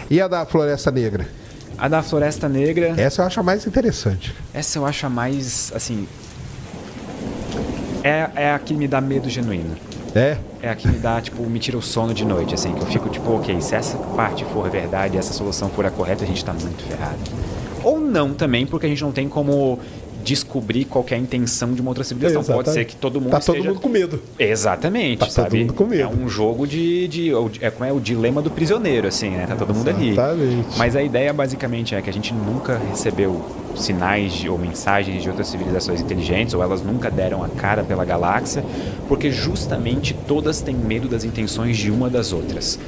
E a da Floresta Negra? A da Floresta Negra... Essa eu acho a mais interessante. Essa eu acho a mais, assim... É a que me dá medo genuíno. É a que me dá, tipo, me tira o sono de noite, assim. Que eu fico, tipo, ok, se essa parte for verdade e essa solução for a correta, a gente tá muito ferrado. Ou não também, porque a gente não tem como descobrir qual que é a intenção de uma outra civilização. Exatamente. Pode ser que todo mundo Tá esteja... todo mundo com medo. Exatamente, tá sabe? Todo mundo com medo. É um jogo como é o dilema do prisioneiro, assim, né? Tá todo mundo ali. Exatamente. Mas a ideia basicamente é que a gente nunca recebeu sinais ou mensagens de outras civilizações inteligentes, ou elas nunca deram a cara pela galáxia, porque justamente todas têm medo das intenções de uma das outras.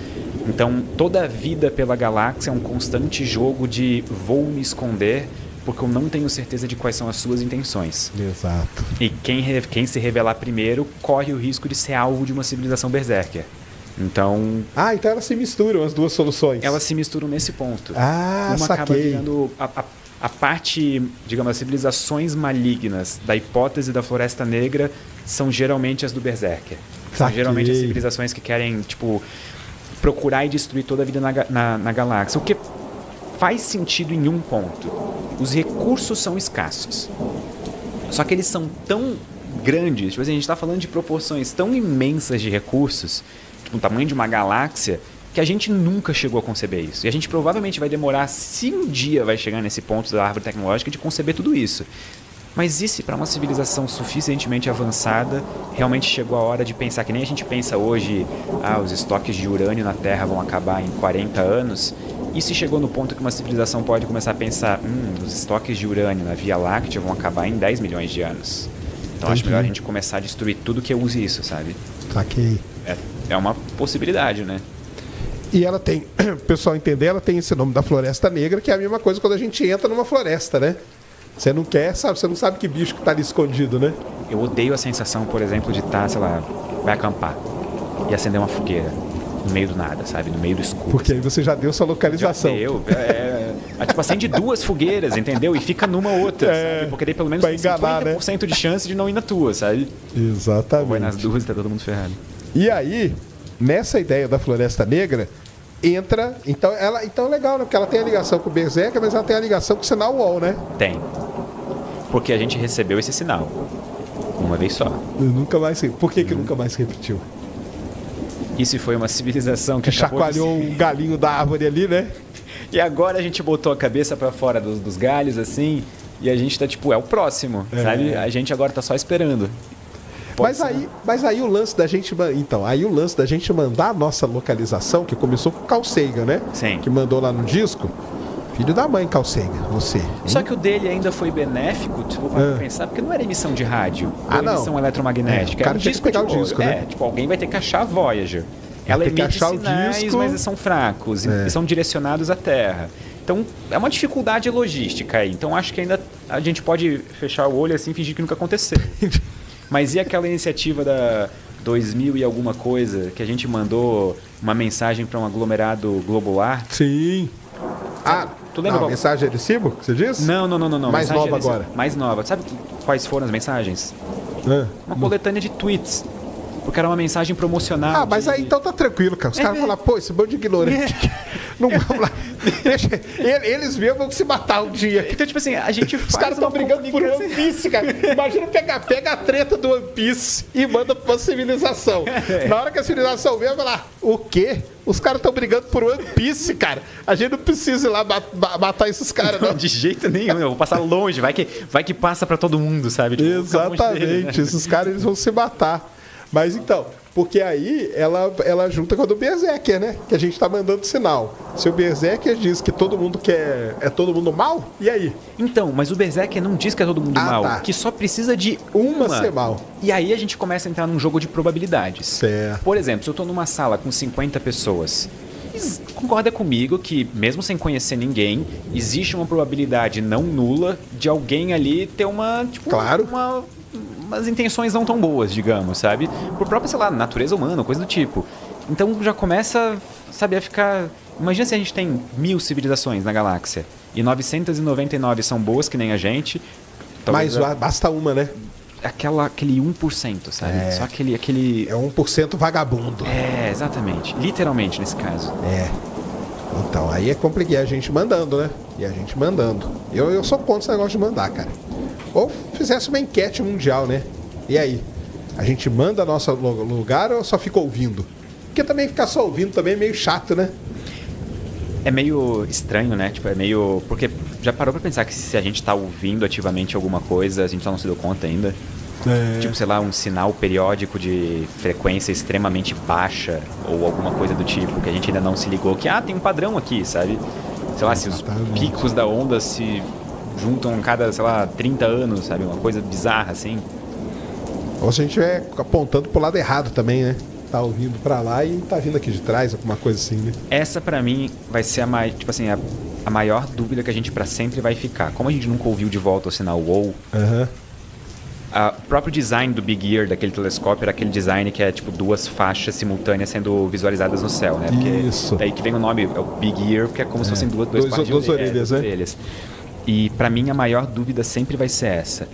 Então, toda a vida pela galáxia é um constante jogo de vou me esconder porque eu não tenho certeza de quais são as suas intenções. Exato. E quem se revelar primeiro corre o risco de ser alvo de uma civilização berserker. Então... então elas se misturam, as duas soluções. Elas se misturam nesse ponto. Uma saquei. Acaba virando a parte, digamos, as civilizações malignas da hipótese da Floresta Negra são geralmente as do berserker. São geralmente as civilizações que querem, tipo, procurar e destruir toda a vida na galáxia. O que faz sentido em um ponto. Os recursos são escassos. Só que eles são tão grandes, tipo assim, a gente está falando de proporções tão imensas de recursos, tipo o tamanho de uma galáxia, que a gente nunca chegou a conceber isso. E a gente provavelmente vai demorar, se um dia vai chegar nesse ponto da árvore tecnológica, de conceber tudo isso. Mas e se para uma civilização suficientemente avançada, realmente chegou a hora de pensar, que nem a gente pensa hoje, os estoques de urânio na Terra vão acabar em 40 anos, e se chegou no ponto que uma civilização pode começar a pensar, os estoques de urânio na Via Láctea vão acabar em 10 milhões de anos. Então acho melhor a gente começar a destruir tudo que use isso, sabe? Saquei. É uma possibilidade, né? E ela tem, o pessoal entender, ela tem esse nome da Floresta Negra, que é a mesma coisa quando a gente entra numa floresta, né? Você não quer, sabe? Você não sabe que bicho que tá ali escondido, né? Eu odeio a sensação, por exemplo, de estar, sei lá, vai acampar e acender uma fogueira no meio do nada, sabe? No meio do escuro. Porque aí você já deu sua localização. Já deu. Tipo, acende duas fogueiras, entendeu? E fica numa outra, sabe? Porque daí pelo menos tem enganar, 50% de chance de não ir na tua, sabe? Exatamente. Ou vai nas duas e tá todo mundo ferrado. E aí, nessa ideia da Floresta Negra, entra... Então é legal, né? Porque ela tem a ligação com o Berserker, mas ela tem a ligação com o sinal UOL, né? Tem. Porque a gente recebeu esse sinal. Uma vez só. Nunca mais... Por que nunca mais se repetiu? E se foi uma civilização que chacoalhou um galinho da árvore ali, né? E agora a gente botou a cabeça pra fora dos galhos, assim, e a gente tá tipo, é o próximo, sabe? A gente agora tá só esperando. Mas aí o lance da gente... Então, aí o lance da gente mandar a nossa localização, que começou com o Carl Sagan, né? Sim. Que mandou lá no disco. Filho da mãe, Carl Sagan, você. Só que o dele ainda foi benéfico, se for pra pensar, porque não era emissão de rádio, era emissão eletromagnética. O cara tinha que pegar o disco, né? Tipo, alguém vai ter que achar a Voyager. Ela emite sinais, mas são fracos e são direcionados à Terra. Então, é uma dificuldade logística aí. Então, acho que ainda a gente pode fechar o olho assim e fingir que nunca aconteceu. Mas e aquela iniciativa da 2000 e alguma coisa, que a gente mandou uma mensagem para um aglomerado globular? Sim. Tu lembra qual? Mensagem de recibo, que você diz? Não. Mais nova agora. Mais nova. Sabe quais foram as mensagens? Uma coletânea de tweets. Porque era uma mensagem promocional. Mas aí então tá tranquilo, cara. Os caras vão lá, pô, esse bando de ignorante. Não vamos lá. Deixa, eles mesmo vão se matar um dia. Então, tipo assim, a gente faz. Os caras estão brigando por One Piece, cara. Imagina pega a treta do One Piece e manda pra uma civilização. Na hora que a civilização vem, vai lá, o quê? Os caras estão brigando por One Piece, cara. A gente não precisa ir lá matar esses caras, não. De jeito nenhum. Eu vou passar longe. Vai que passa pra todo mundo, sabe? Tipo, exatamente. Deles, né? Esses caras, eles vão se matar. Mas então, porque aí ela junta com a do Berserker, né? Que a gente tá mandando sinal. Se o Berserker diz que todo mundo é todo mundo mal, e aí? Então, mas o Berserker não diz que é todo mundo mal, tá. Que só precisa de uma ser mal. E aí a gente começa a entrar num jogo de probabilidades. Certo. Por exemplo, se eu tô numa sala com 50 pessoas, concorda comigo que, mesmo sem conhecer ninguém, existe uma probabilidade não nula de alguém ali ter uma, tipo, claro. umas intenções não tão boas, digamos, sabe? Por própria, sei lá, natureza humana, coisa do tipo. Então já começa, sabe, a ficar... Imagina se a gente tem 1000 civilizações na galáxia e 999 são boas, que nem a gente. Mas basta uma, né? Aquele 1%, sabe? Só aquele... É 1% vagabundo. Exatamente. Literalmente, nesse caso. Então, aí é complicado. A gente mandando, né? E a gente mandando. Eu sou contra esse negócio de mandar, cara. Ou fizesse uma enquete mundial, né? E aí? A gente manda nosso lugar ou só fica ouvindo? Porque também ficar só ouvindo também é meio chato, né? É meio estranho, né? Tipo, é meio... Porque já parou pra pensar que se a gente tá ouvindo ativamente alguma coisa, a gente só não se deu conta ainda? Tipo, sei lá, um sinal periódico de frequência extremamente baixa ou alguma coisa do tipo, que a gente ainda não se ligou que, tem um padrão aqui, sabe? Sei lá, se os picos da onda se juntam a cada, sei lá, 30 anos, sabe? Uma coisa bizarra, assim. Ou se a gente estiver apontando pro lado errado também, né? Tá ouvindo pra lá e tá vindo aqui de trás, alguma coisa assim, né? Essa, pra mim, vai ser a maior dúvida que a gente pra sempre vai ficar. Como a gente nunca ouviu de volta o sinal WOW, o próprio design do Big Ear, daquele telescópio, era aquele design que é tipo 2 faixas simultâneas sendo visualizadas no céu, né? Porque isso. Daí que vem o nome, é o Big Ear, porque é como se fossem duas orelhas, né? E pra mim a maior dúvida sempre vai ser essa.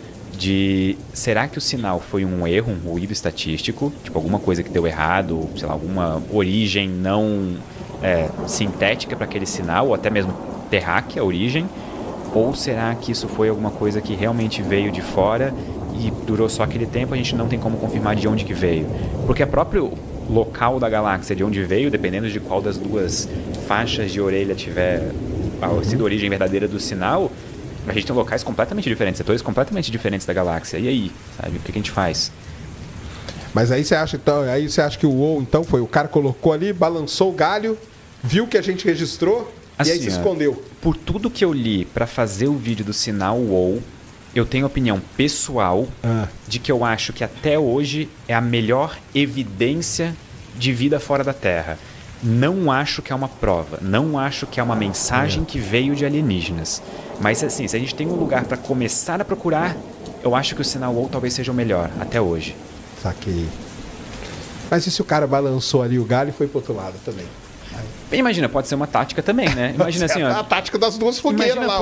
Será que o sinal foi um erro, um ruído estatístico, tipo alguma coisa que deu errado, sei lá, alguma origem não sintética para aquele sinal, ou até mesmo terráquea a origem, ou será que isso foi alguma coisa que realmente veio de fora e durou só aquele tempo, a gente não tem como confirmar de onde que veio? Porque o próprio local da galáxia, de onde veio, dependendo de qual das duas faixas de orelha tiver sido a origem verdadeira do sinal, a gente tem locais completamente diferentes, setores completamente diferentes da galáxia. E aí, sabe? O que a gente faz? Mas aí você acha, então, que o WOW, então, foi o cara colocou ali, balançou o galho, viu que a gente registrou assim, e aí se escondeu. Por tudo que eu li para fazer o vídeo do sinal WOW, eu tenho opinião pessoal de que eu acho que até hoje é a melhor evidência de vida fora da Terra. Não acho que é uma prova, não acho que é uma mensagem que veio de alienígenas. Mas assim, se a gente tem um lugar para começar a procurar, eu acho que o sinal WOW talvez seja o melhor, até hoje. Saquei. Mas e se o cara balançou ali o galho e foi pro outro lado também? Imagina, pode ser uma tática também, né? Imagina assim, ó. A tática das duas fogueiras lá.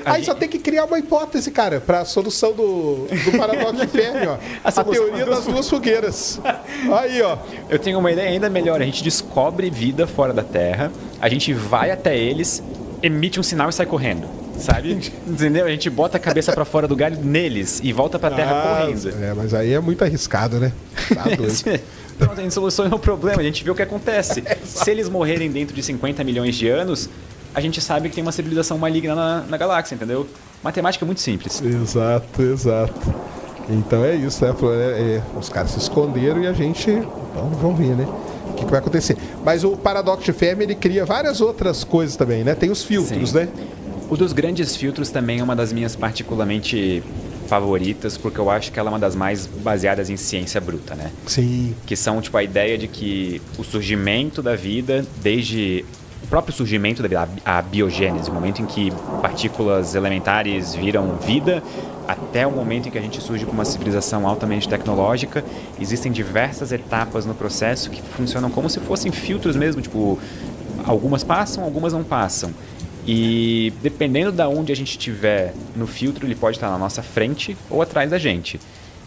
Aí só tem que criar uma hipótese, cara, pra solução do paradoxo de Fermi, ó. A teoria das duas fogueiras. Aí, ó. Eu tenho uma ideia ainda melhor. A gente descobre vida fora da Terra, a gente vai até eles, emite um sinal e sai correndo. Sabe? Entendeu? A gente bota a cabeça pra fora do galho neles e volta pra Terra correndo. Mas aí é muito arriscado, né? Tá doido. Então, a gente soluciona o problema, a gente vê o que acontece. Se eles morrerem dentro de 50 milhões de anos, a gente sabe que tem uma civilização maligna na galáxia, entendeu? Matemática é muito simples. Exato. Então é isso, né? Os caras se esconderam e a gente... Então, vamos ver, né? O que vai acontecer. Mas o paradoxo de Fermi, ele cria várias outras coisas também, né? Tem os filtros, né? O dos grandes filtros também é uma das minhas particularmente favoritas, porque eu acho que ela é uma das mais baseadas em ciência bruta, né? Sim. Que são, tipo, a ideia de que o surgimento da vida, desde o próprio surgimento da vida, a biogênese, o momento em que partículas elementares viram vida, até o momento em que a gente surge como uma civilização altamente tecnológica, existem diversas etapas no processo que funcionam como se fossem filtros mesmo, tipo, algumas passam, algumas não passam. E dependendo de onde a gente estiver no filtro, ele pode estar na nossa frente ou atrás da gente.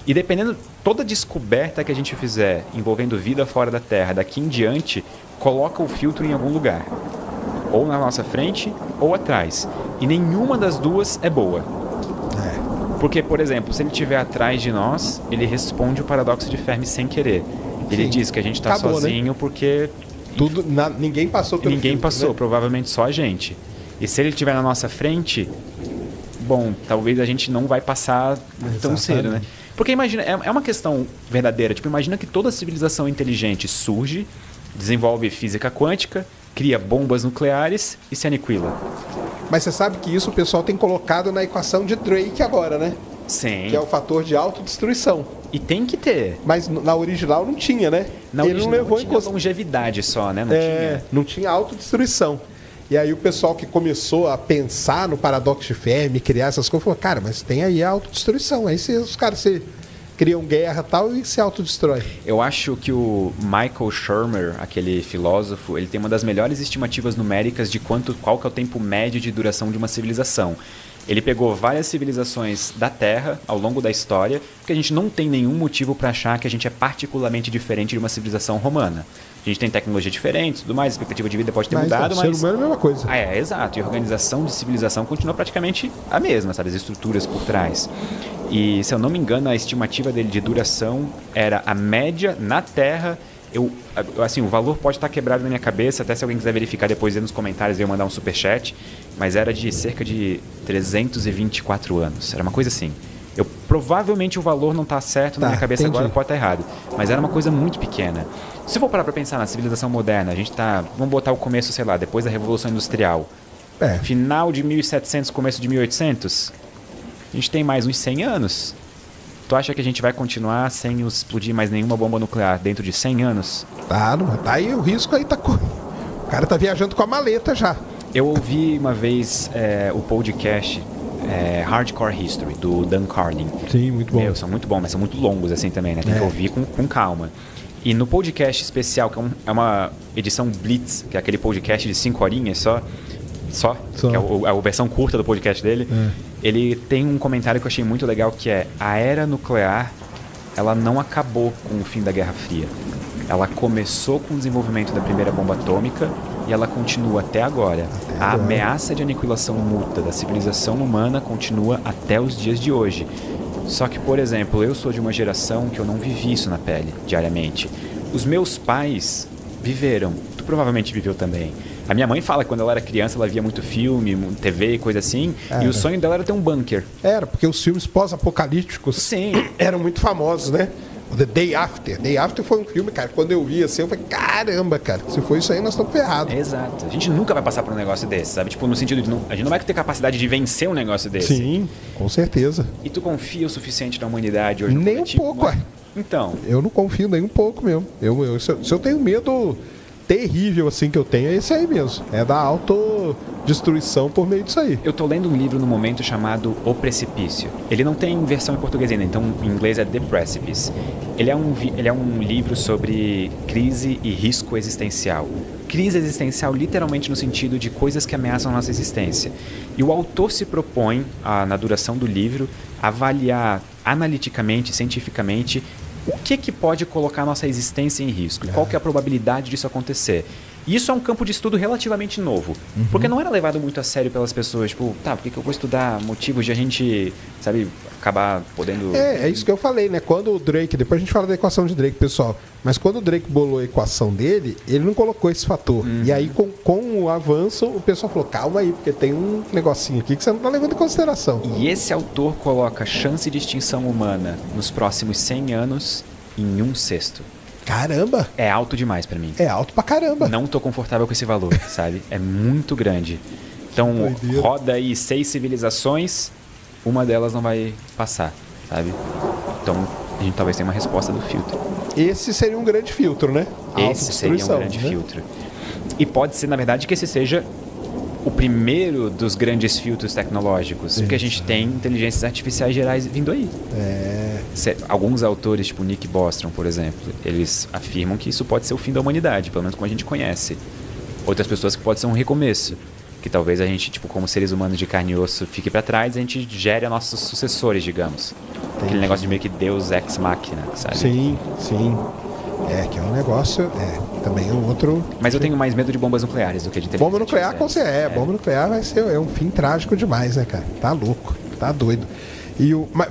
E dependendo toda descoberta que a gente fizer envolvendo vida fora da Terra, daqui em diante, coloca o filtro em algum lugar. Ou na nossa frente ou atrás. E nenhuma das duas é boa. Porque, por exemplo, se ele estiver atrás de nós, ele responde o paradoxo de Fermi sem querer. Ele diz que a gente está sozinho, né? Porque... ninguém passou pelo Ninguém filtro, passou, né? Provavelmente só a gente. E se ele estiver na nossa frente, bom, talvez a gente não vai passar tão cedo, né? Porque imagina, é uma questão verdadeira. Tipo, imagina que toda civilização inteligente surge, desenvolve física quântica, cria bombas nucleares e se aniquila. Mas você sabe que isso o pessoal tem colocado na equação de Drake agora, né? Sim. Que é o fator de autodestruição. E tem que ter. Mas na original não tinha, né? Ele não levou em conta longevidade só, né? Não tinha autodestruição. E aí o pessoal que começou a pensar no paradoxo de Fermi, criar essas coisas, falou, cara, mas tem aí a autodestruição. Aí os caras criam guerra e tal e se autodestrói. Eu acho que o Michael Shermer, aquele filósofo, ele tem uma das melhores estimativas numéricas de qual que é o tempo médio de duração de uma civilização. Ele pegou várias civilizações da Terra ao longo da história, porque a gente não tem nenhum motivo para achar que a gente é particularmente diferente de uma civilização romana. A gente tem tecnologia diferente, tudo mais, a expectativa de vida pode ter mudado, mas... o ser humano é a mesma coisa. Exato. E a organização de civilização continua praticamente a mesma, sabe? As estruturas por trás. E, se eu não me engano, a estimativa dele de duração era a média na Terra. Assim, o valor pode estar quebrado na minha cabeça, até se alguém quiser verificar depois aí nos comentários, eu mandar um superchat, mas era de cerca de 324 anos. Era uma coisa assim. Provavelmente o valor não está certo na minha cabeça agora, pode estar errado. Mas era uma coisa muito pequena. Se eu for parar para pensar na civilização moderna, a gente tá... Vamos botar o começo, sei lá, depois da Revolução Industrial. Final de 1700, começo de 1800. A gente tem mais uns 100 anos. Tu acha que a gente vai continuar sem explodir mais nenhuma bomba nuclear dentro de 100 anos? Tá aí o risco aí tá... O cara tá viajando com a maleta já. Eu ouvi uma vez o podcast Hardcore History, do Dan Carlin. Sim, muito bom. São muito bons, mas são muito longos assim também, né? Tem que ouvir com calma. E no podcast especial, que é uma edição Blitz, que é aquele podcast de 5 horinhas só, que é a versão curta do podcast dele, ele tem um comentário que eu achei muito legal, que é: a era nuclear, ela não acabou com o fim da Guerra Fria. Ela começou com o desenvolvimento da primeira bomba atômica e ela continua até agora. A ameaça de aniquilação mútua da civilização humana continua até os dias de hoje. Só que, por exemplo, eu sou de uma geração que eu não vivi isso na pele, diariamente. Os meus pais viveram. Tu provavelmente viveu também. A minha mãe fala que quando ela era criança, ela via muito filme, TV e coisa assim. E o sonho dela era ter um bunker. Era, porque os filmes pós-apocalípticos eram muito famosos, né? O The Day After. Day After foi um filme, cara, quando eu vi assim, eu falei, caramba, cara, se for isso aí, nós estamos ferrados. Exato. A gente nunca vai passar por um negócio desse, sabe? Tipo, no sentido de a gente não vai ter capacidade de vencer um negócio desse. Sim, com certeza. E tu confia o suficiente na humanidade hoje? Nem um pouco, Então. Eu não confio nem um pouco mesmo. Se eu tenho medo terrível assim que eu tenho, é esse aí mesmo. É da autodestruição por meio disso aí. Eu tô lendo um livro no momento chamado O Precipício. Ele não tem versão em português ainda, então em inglês é The Precipice. Ele é um livro sobre crise e risco existencial. Crise existencial literalmente no sentido de coisas que ameaçam a nossa existência. E o autor se propõe, na duração do livro, avaliar analiticamente, cientificamente, o que pode colocar a nossa existência em risco? Qual que é a probabilidade disso acontecer? E isso é um campo de estudo relativamente novo. Porque não era levado muito a sério pelas pessoas. Tipo, por que eu vou estudar motivos de a gente, sabe, acabar podendo... É isso que eu falei, né? Quando o Drake... Depois a gente fala da equação de Drake, pessoal. Mas quando o Drake bolou a equação dele, ele não colocou esse fator. E aí, com o avanço, o pessoal falou, calma aí, porque tem um negocinho aqui que você não está levando em consideração. E esse autor coloca a chance de extinção humana nos próximos 100 anos em 1/6. Caramba! É alto demais pra mim. É alto pra caramba. Não tô confortável com esse valor, sabe? É muito grande. Então, roda aí 6 civilizações, uma delas não vai passar, sabe? Então, a gente talvez tenha uma resposta do filtro. Esse seria um grande filtro, né? Esse seria um grande filtro. E pode ser, na verdade, que esse seja o primeiro dos grandes filtros tecnológicos, porque a gente tem inteligências artificiais gerais vindo aí. Alguns autores, tipo Nick Bostrom, por exemplo, eles afirmam que isso pode ser o fim da humanidade, pelo menos como a gente conhece. Outras pessoas que pode ser um recomeço, que talvez a gente, tipo, como seres humanos de carne e osso, fique para trás e a gente gere nossos sucessores, digamos. Aquele negócio de meio que Deus ex machina, sabe? Sim. Que é um negócio, também é um outro... Mas eu tenho mais medo de bombas nucleares do que de inteligência Bomba nuclear, bomba nuclear vai ser um fim trágico demais, né, cara? Tá louco, tá doido.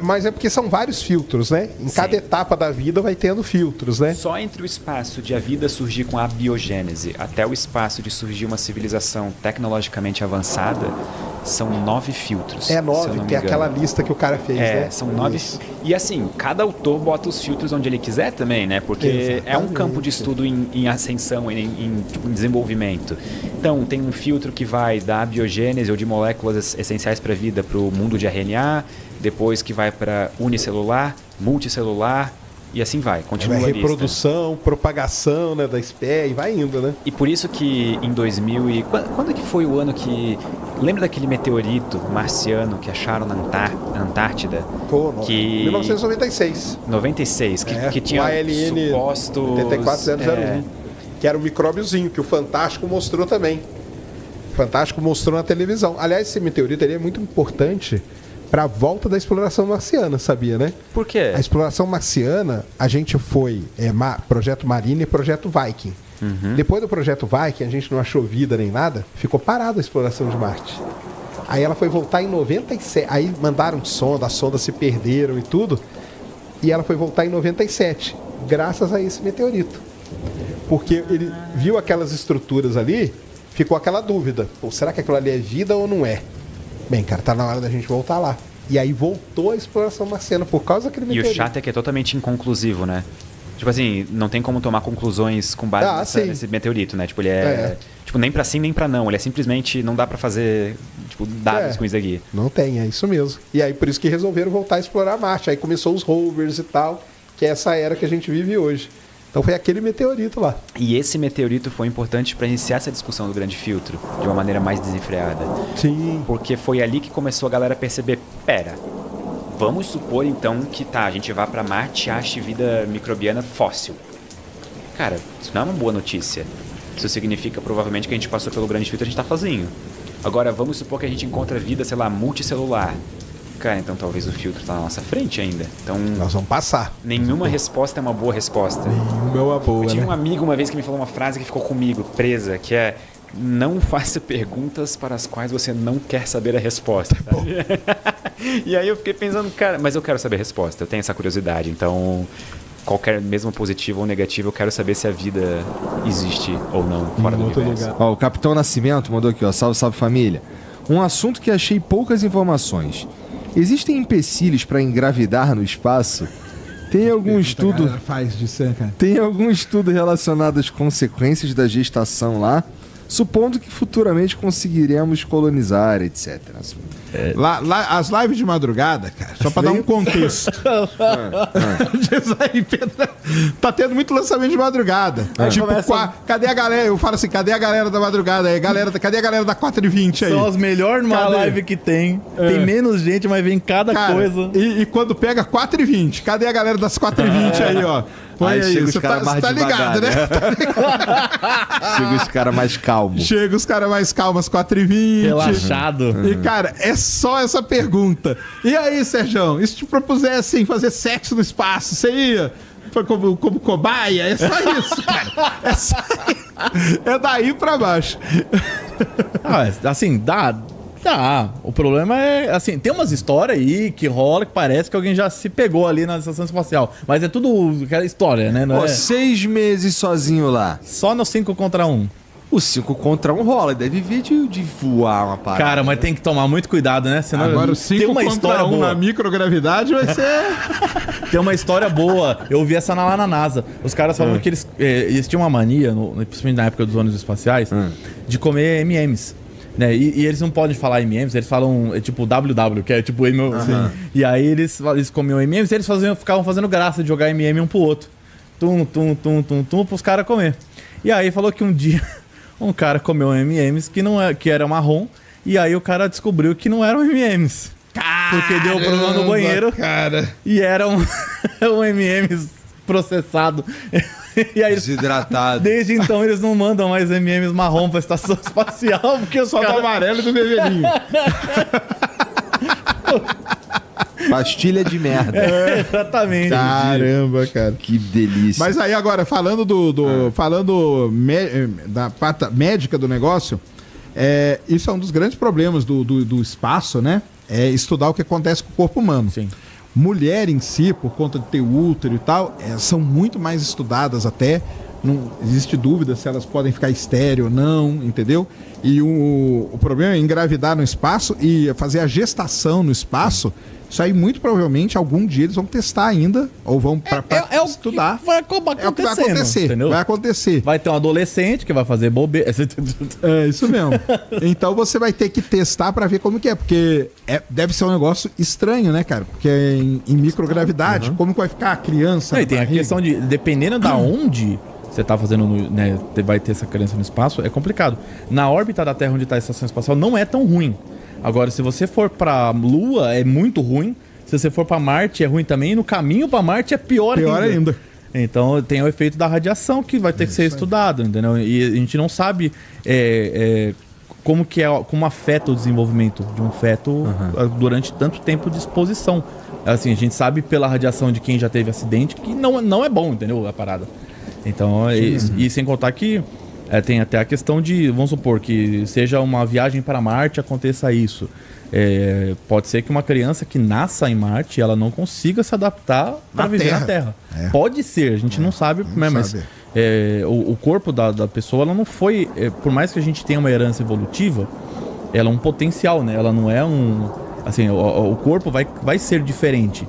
Mas é porque são vários filtros, né? Em cada etapa da vida vai tendo filtros, né? Só entre o espaço de a vida surgir com a biogênese até o espaço de surgir uma civilização tecnologicamente avançada, são 9 filtros. 9, que é aquela lista que o cara fez, né? São 9. E assim, cada autor bota os filtros onde ele quiser também, né? Porque é um campo de estudo em ascensão, em desenvolvimento. Então, tem um filtro que vai da biogênese ou de moléculas essenciais para a vida para o mundo de RNA, depois que vai para unicelular, multicelular, e assim vai, continua a reprodução, propagação, né, da espécie, e vai indo, né? E por isso que em 2000 e... Quando que foi o ano que... Lembra daquele meteorito marciano que acharam na Antártida? Pô, 1996. 96, que tinha ALN supostos... 8401, que era um micróbiozinho, que o Fantástico mostrou também. Fantástico mostrou na televisão. Aliás, esse meteorito ele é muito importante para a volta da exploração marciana, sabia, né? Por quê? A exploração marciana, a gente foi Projeto Marina e Projeto Viking. Depois do Projeto Viking, a gente não achou vida nem nada, ficou parada a exploração de Marte. Aí ela foi voltar em 97. Aí mandaram sonda, as sondas se perderam e tudo. E ela foi voltar em 97, graças a esse meteorito. Porque ele viu aquelas estruturas ali, ficou aquela dúvida. Pô, será que aquilo ali é vida ou não é? Bem, cara, tá na hora da gente voltar lá. E aí voltou a exploração marciana por causa daquele meteorito. E o chato é que é totalmente inconclusivo, né? Tipo assim, não tem como tomar conclusões com base nesse meteorito, né? Tipo, ele tipo, nem pra sim, nem pra não. Ele é simplesmente, não dá pra fazer, tipo, dados com isso aqui. Não tem, é isso mesmo. E aí, por isso que resolveram voltar a explorar Marte. Aí começou os rovers e tal, que é essa era que a gente vive hoje. Então foi aquele meteorito lá. E esse meteorito foi importante para iniciar essa discussão do grande filtro de uma maneira mais desenfreada. Sim. Porque foi ali que começou a galera a perceber, pera, vamos supor então que a gente vá para Marte e ache vida microbiana fóssil. Cara, isso não é uma boa notícia. Isso significa provavelmente que a gente passou pelo grande filtro e a gente tá sozinho. Agora, vamos supor que a gente encontra vida, sei lá, multicelular. Cara, então talvez o filtro tá na nossa frente ainda. Então, nós vamos passar. Nenhuma resposta é uma boa resposta. Nenhuma é uma boa, Eu tinha né? um amigo uma vez que me falou uma frase que ficou comigo, presa, que é: não faça perguntas para as quais você não quer saber a resposta. E aí eu fiquei pensando, cara, mas eu quero saber a resposta, eu tenho essa curiosidade, então qualquer, mesmo positivo ou negativo, eu quero saber se a vida existe ou não fora do universo. Ó, o Capitão Nascimento mandou aqui, ó, salve, salve família. Um assunto que achei poucas informações. Existem empecilhos para engravidar no espaço? Tem algum estudo? Faz disso, cara. Tem algum estudo relacionado às consequências da gestação lá? Supondo que futuramente conseguiremos colonizar, etc. As lives de madrugada, cara, só pra dar um contexto. Diz aí, Pedro, tá tendo muito lançamento de madrugada. Tipo, cadê a galera? Eu falo assim, cadê a galera da madrugada aí? Cadê a galera da 4h20 aí? São as melhores numa live que tem. Tem menos gente, mas vem cada coisa. E quando pega 4h20, cadê a galera das 4h20 aí, ó? Aí chega os caras mais ligado, devagar, né? Chega os caras mais calmos. Chega os caras mais calmos, 4h20. Relaxado. E, cara, é só essa pergunta. E aí, Sérgio, e se te propusessem fazer sexo no espaço, você ia? Foi como cobaia? É só isso, cara. É daí pra baixo. Assim, dá. O problema é, assim, tem umas histórias aí que rola que parece que alguém já se pegou ali na estação espacial. Mas é tudo aquela história, né? Não 6 meses sozinho lá. Só no 5 contra 1. O 5 contra 1 rola, deve vir de voar uma parada. Cara, mas tem que tomar muito cuidado, né? Senão agora o 5 contra 1 na microgravidade vai ser... Tem uma história boa. Eu vi essa lá na NASA. Os caras falavam que eles tinham uma mania, principalmente na época dos ônibus espaciais, de comer M&M's. Né? E eles não podem falar M&M's, eles falam tipo WW, que é tipo E aí eles comiam M&M's e eles ficavam fazendo graça de jogar M&M um pro outro. Tum, pros caras comer. E aí falou que um dia um cara comeu M&M's que era marrom, e aí o cara descobriu que não eram M&M's. Porque deu problema no banheiro, cara. E era um M&M's processado. E aí, desidratado. Desde então eles não mandam mais M&M's marrom pra estação espacial, porque só do amarelo e do vermelhinho. Pastilha de merda. Exatamente. Caramba, cara. Que delícia. Mas aí agora, falando da parte médica do negócio, isso é um dos grandes problemas do espaço, né? É estudar o que acontece com o corpo humano. Sim. Mulher em si, por conta de ter útero e tal, são muito mais estudadas até. Não existe dúvida se elas podem ficar estéreo ou não, entendeu? E o problema é engravidar no espaço e fazer a gestação no espaço. Isso aí, muito provavelmente, algum dia eles vão testar ainda, ou vão pra estudar. Vai acontecer. É o que vai acontecer, entendeu? Vai acontecer. Vai ter um adolescente que vai fazer bobeira. É isso mesmo. Então você vai ter que testar pra ver como que é, porque deve ser um negócio estranho, né, cara? Porque é em microgravidade, como que vai ficar a criança? E tem a questão de, dependendo da onde você tá fazendo, né, vai ter essa criança no espaço, é complicado. Na órbita da Terra, onde tá a estação espacial, não é tão ruim. Agora, se você for pra Lua, é muito ruim. Se você for pra Marte, é ruim também. E no caminho pra Marte é pior ainda. Então, tem o efeito da radiação que vai ter que ser estudado, entendeu? E a gente não sabe como afeta o desenvolvimento de um feto durante tanto tempo de exposição. Assim, a gente sabe pela radiação de quem já teve acidente que não é bom, entendeu? A parada. Então, e sem contar que tem até a questão de, vamos supor, que seja uma viagem para Marte, aconteça isso. Pode ser que uma criança que nasça em Marte, ela não consiga se adaptar para viver na Terra. Pode ser, a gente não sabe, mas o corpo da pessoa, ela não foi... por mais que a gente tenha uma herança evolutiva, ela é um potencial, né? Ela não é um... Assim, o corpo vai ser diferente.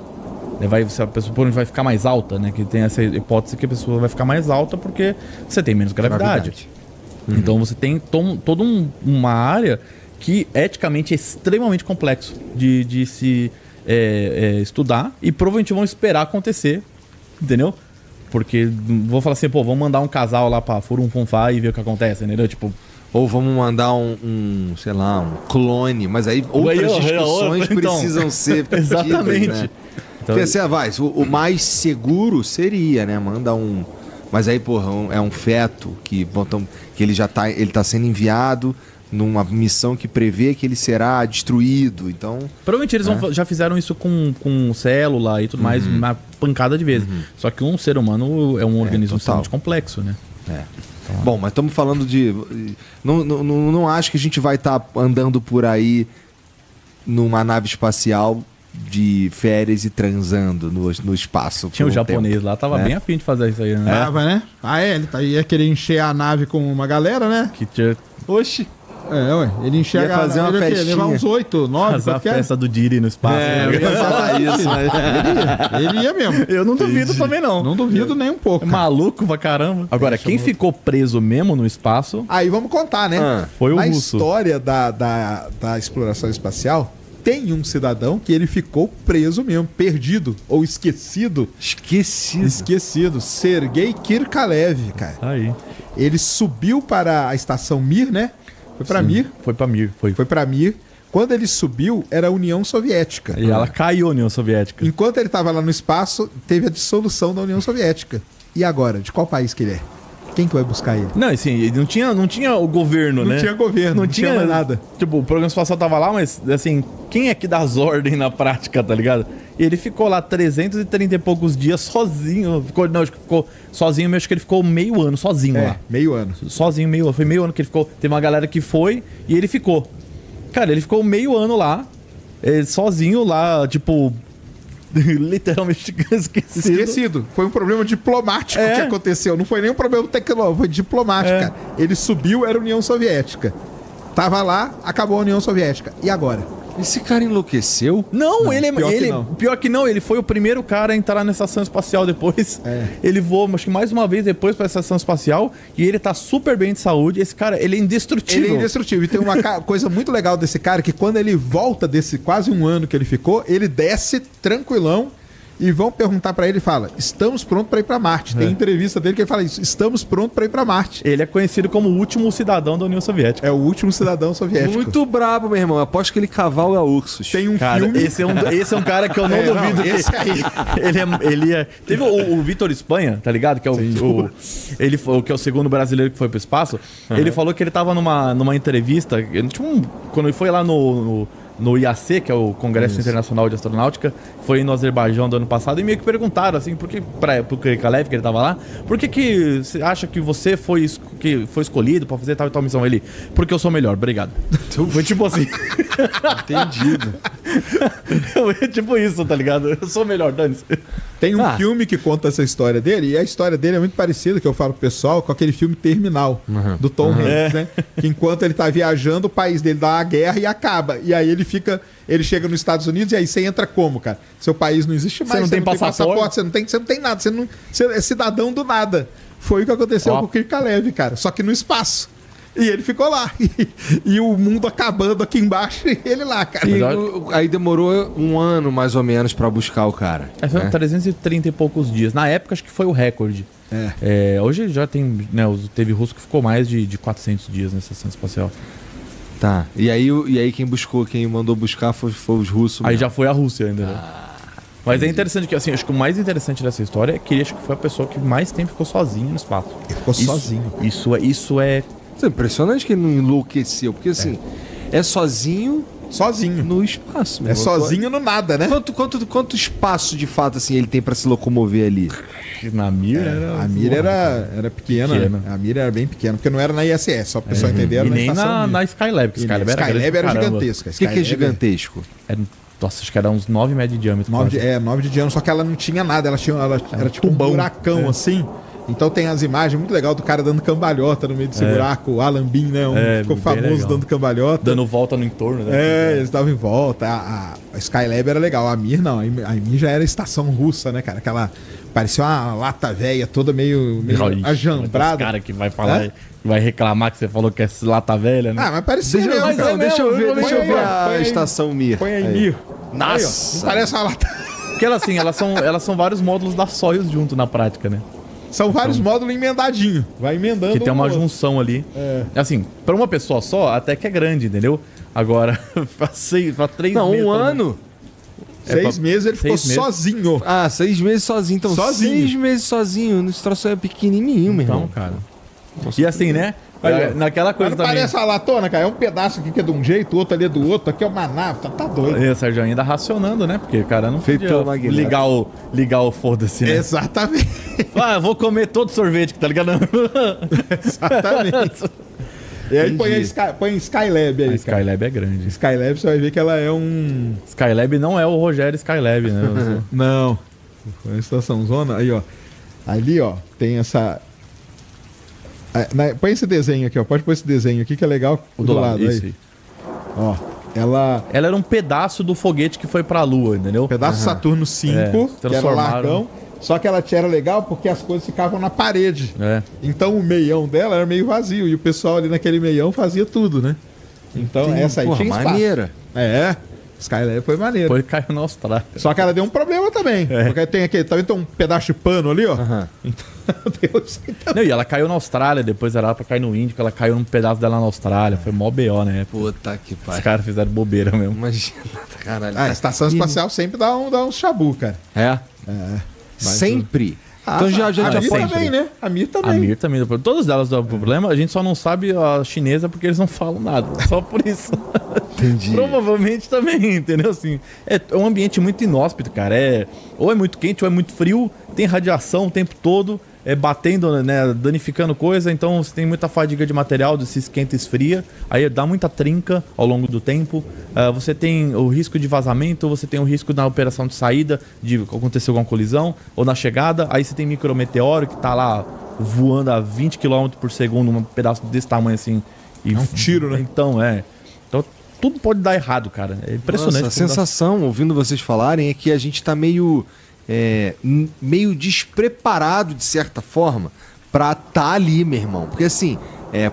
A pessoa vai ficar mais alta, né? Que tem essa hipótese que a pessoa vai ficar mais alta porque você tem menos gravidade. Então você tem toda uma área que eticamente é extremamente complexo de se estudar e provavelmente vão esperar acontecer, entendeu? Porque vou falar assim, vamos mandar um casal lá pra Furum-Funfá e ver o que acontece, entendeu? Tipo... Ou vamos mandar sei lá, um clone, mas aí outras discussões precisam ser exatamente. Né? Então, porque o mais seguro seria, né? Manda um... Mas aí, é um feto que ele tá sendo enviado numa missão que prevê que ele será destruído, então... Provavelmente eles já fizeram isso com célula e tudo mais, uma pancada de vezes. Só que um ser humano é um organismo extremamente complexo, né? Bom, mas estamos falando de... Não acho que a gente vai estar andando por aí numa nave espacial de férias e transando no espaço. Tinha um japonês lá, tava bem afim de fazer isso aí, né? Tava, né? Ele ia querer encher a nave com uma galera, né? Oxi! Ele enxerga... Ia fazer uma festinha. Levar uns 8, 9... Fazer a festa do Diri no espaço. Eu ia falar isso, né? Ele ia mesmo. Eu não duvido também, não. Não duvido nem um pouco. Maluco pra caramba. Agora, quem ficou preso mesmo no espaço... Aí vamos contar, né? Foi o Na russo. história da exploração espacial, tem um cidadão que ele ficou preso mesmo, perdido ou esquecido. Esquecido. Sergei Kirkalev, cara. Aí. Ele subiu para a estação Mir, né? Foi pra Mir? Foi pra Mir. Foi pra Mir. Quando ele subiu, era a União Soviética. E ela caiu, a União Soviética. Enquanto ele estava lá no espaço, teve a dissolução da União Soviética. E agora? De qual país que ele é? Quem que vai buscar ele? Não, assim, não tinha o governo, né? Não tinha governo, não tinha mais nada. Tipo, o programa espacial tava lá, mas, assim, quem é que dá as ordens na prática, tá ligado? Ele ficou lá 330 e poucos dias sozinho. Ficou sozinho, mas acho que ele ficou meio ano sozinho lá. Meio ano. Sozinho, meio ano. Foi meio ano que ele ficou. Teve uma galera que foi e ele ficou. Cara, ele ficou meio ano lá, sozinho lá, tipo... literalmente esquecido. Foi um problema diplomático que aconteceu. Não foi nem um problema tecnológico, foi diplomático, cara. Ele subiu, era a União Soviética. Tava lá, acabou a União Soviética. E agora? Esse cara enlouqueceu? Não, pior que não. Ele foi o primeiro cara a entrar na estação espacial depois. Ele voou, acho que mais uma vez depois pra estação espacial e ele tá super bem de saúde. Esse cara, ele é indestrutível. Ele é indestrutível. E tem uma coisa muito legal desse cara, que quando ele volta desse quase um ano que ele ficou, ele desce tranquilão e vão perguntar pra ele e fala: estamos prontos pra ir pra Marte. Tem entrevista dele que ele fala isso: estamos prontos pra ir pra Marte. Ele é conhecido como o último cidadão da União Soviética. É o último cidadão soviético. Muito brabo, meu irmão. Aposto que ele cavalga ursos. Tem um cara, filme... Esse é um cara que eu não duvido. Não, esse aí. Ele é... Teve o Vitor Espanha, tá ligado? Que é ele foi, que é o segundo brasileiro que foi pro espaço. Ele falou que ele tava numa entrevista, quando ele foi lá no IAC, que é o Congresso Internacional de Astronáutica, foi no Azerbaijão do ano passado, e meio que perguntaram, assim, pro Kirkalev, que ele tava lá, por que você acha que você foi escolhido pra fazer tal e tal missão? Ele, porque eu sou melhor, obrigado. Foi tipo assim. Entendido. É tipo isso, tá ligado? Eu sou melhor, dane-se. Tem um filme que conta essa história dele, e a história dele é muito parecida, que eu falo pro pessoal, com aquele filme Terminal, do Tom Hanks, né? Que enquanto ele tá viajando, o país dele dá uma guerra e acaba. E aí ele chega nos Estados Unidos e aí você entra como, cara? Seu país não existe mais, você não tem passaporte, você não tem nada, você é cidadão do nada. Foi o que aconteceu com o Kirkalev, cara, só que no espaço. E ele ficou lá. E o mundo acabando aqui embaixo e ele lá, cara. Aí demorou um ano, mais ou menos, pra buscar o cara. Foi 330 e poucos dias. Na época, acho que foi o recorde. Hoje já tem... Né, teve russo que ficou mais de 400 dias na estação espacial. Tá. E aí quem mandou buscar foi os russos mesmo. Aí já foi a Rússia ainda, né? Mas é interessante que, assim, acho que o mais interessante dessa história é que acho que foi a pessoa que mais tempo ficou sozinha no espaço. Ele ficou sozinho. Isso é Isso é impressionante que ele não enlouqueceu, porque assim, é sozinho Sozinho. no espaço. meu É irmão. sozinho no nada, né? Quanto espaço de fato assim ele tem pra se locomover ali? Na mira era. A mira era pequena. Pequena. A mira era bem pequena, porque não era na ISS, só para o pessoal entender. Era E nem estação na, Mir. na Skylab, que E Skylab era, grande Skylab pra era caramba. gigantesca. O que é gigantesco? Nossa, acho que era uns 9 metros de diâmetro. 9 quase. de diâmetro, só que ela não tinha nada, ela era tipo um tubão. buracão assim. Então tem as imagens muito legal do cara dando cambalhota no meio desse buraco, o Alan Bean, né? Ficou bem famoso legal. dando cambalhota. Dando volta no entorno, né? Eles davam em volta. A Skylab era legal. A Mir não. A Mir já era estação russa, né, cara? Aquela. Parecia uma lata velha, toda meio ajambrada. Cara que vai falar, vai reclamar que você falou que é lata velha, né? Ah, mas parecia Deixa eu mesmo, ver, cara. deixa eu ver, Põe deixa eu aí, ver ó, a põe aí. estação Mir. Põe aí, Aí. Mir. Nossa. Aí, ó, não parece uma lata. Porque assim, elas são vários módulos da Soyuz junto na prática, né? São vários módulos emendadinhos. Vai emendando. Que tem um uma no outro. junção ali. Assim, pra uma pessoa só, até que é grande, entendeu? Agora, pra 3 Não, meses. um ano. 6 meses ele ficou 6 meses. sozinho. Ah, 6 meses sozinho. Então, Sozinho. 6 meses sozinho. Esse troço é pequenininho, meu Então, irmão. cara. E assim, né? Aí, ó. Naquela Mas coisa não também. parece uma latona, cara. É um pedaço aqui que é de um jeito, o outro ali é do outro. Aqui é uma nave. Tá doido. E o Sérgio ainda racionando, né? Porque o cara não Feito podia pelo Magneto. ligar o foda-se, né? Exatamente. Ah, eu vou comer todo sorvete, tá ligado? Exatamente. E aí põe Skylab aí, A cara. Skylab é grande. Skylab você vai ver que ela é um... Skylab não é o Rogério Skylab, né? Não. Foi a estação zona. Aí, ó. Ali, ó, tem essa... Põe esse desenho aqui, ó. Pode pôr esse desenho aqui que é legal. O do lado, aí. isso aí. Ó. Ela... Ela era um pedaço do foguete que foi pra Lua, entendeu? Pedaço Saturno 5, É, que era transformaram. largão. Só que ela era legal porque as coisas ficavam na parede. É. Então o meião dela era meio vazio. E o pessoal ali naquele meião fazia tudo, né? Então essa aí Porra, tinha espaço. maneira. É. Skylab foi maneiro. Depois caiu na Austrália. Só que ela deu um problema também. Porque tem aquele, tá vendo? Tem um pedaço de pano ali, ó. Aham. Então deu isso aí também. Não, e ela caiu na Austrália, depois era pra cair no Índico, ela caiu num pedaço dela na Austrália. Foi mó BO, né? Puta que Os pariu. caras fizeram bobeira mesmo. Imagina, caralho. A estação espacial sempre dá um chabu, cara. É? Mas Sempre? Então já a já Mir foi. também, né? A Mir também. A Mir também. Todas elas dão problema, a gente só não sabe a chinesa porque eles não falam nada. Só por isso. Entendi. Provavelmente também, entendeu? Assim, é um ambiente muito inóspito, cara. Ou é muito quente ou é muito frio, tem radiação o tempo todo, batendo, né, danificando coisa, então você tem muita fadiga de material, se esquenta e esfria, aí dá muita trinca ao longo do tempo. Você tem o risco de vazamento, você tem o risco na operação de saída, de acontecer alguma colisão, ou na chegada, aí você tem micrometeoro que tá lá voando a 20 km por segundo, um pedaço desse tamanho assim. E É um tiro, né? Então, Então, tudo pode dar errado, cara. É impressionante. Nossa, a sensação, ouvindo vocês falarem, é que a gente tá meio despreparado, de certa forma, pra tá ali, meu irmão. Porque assim,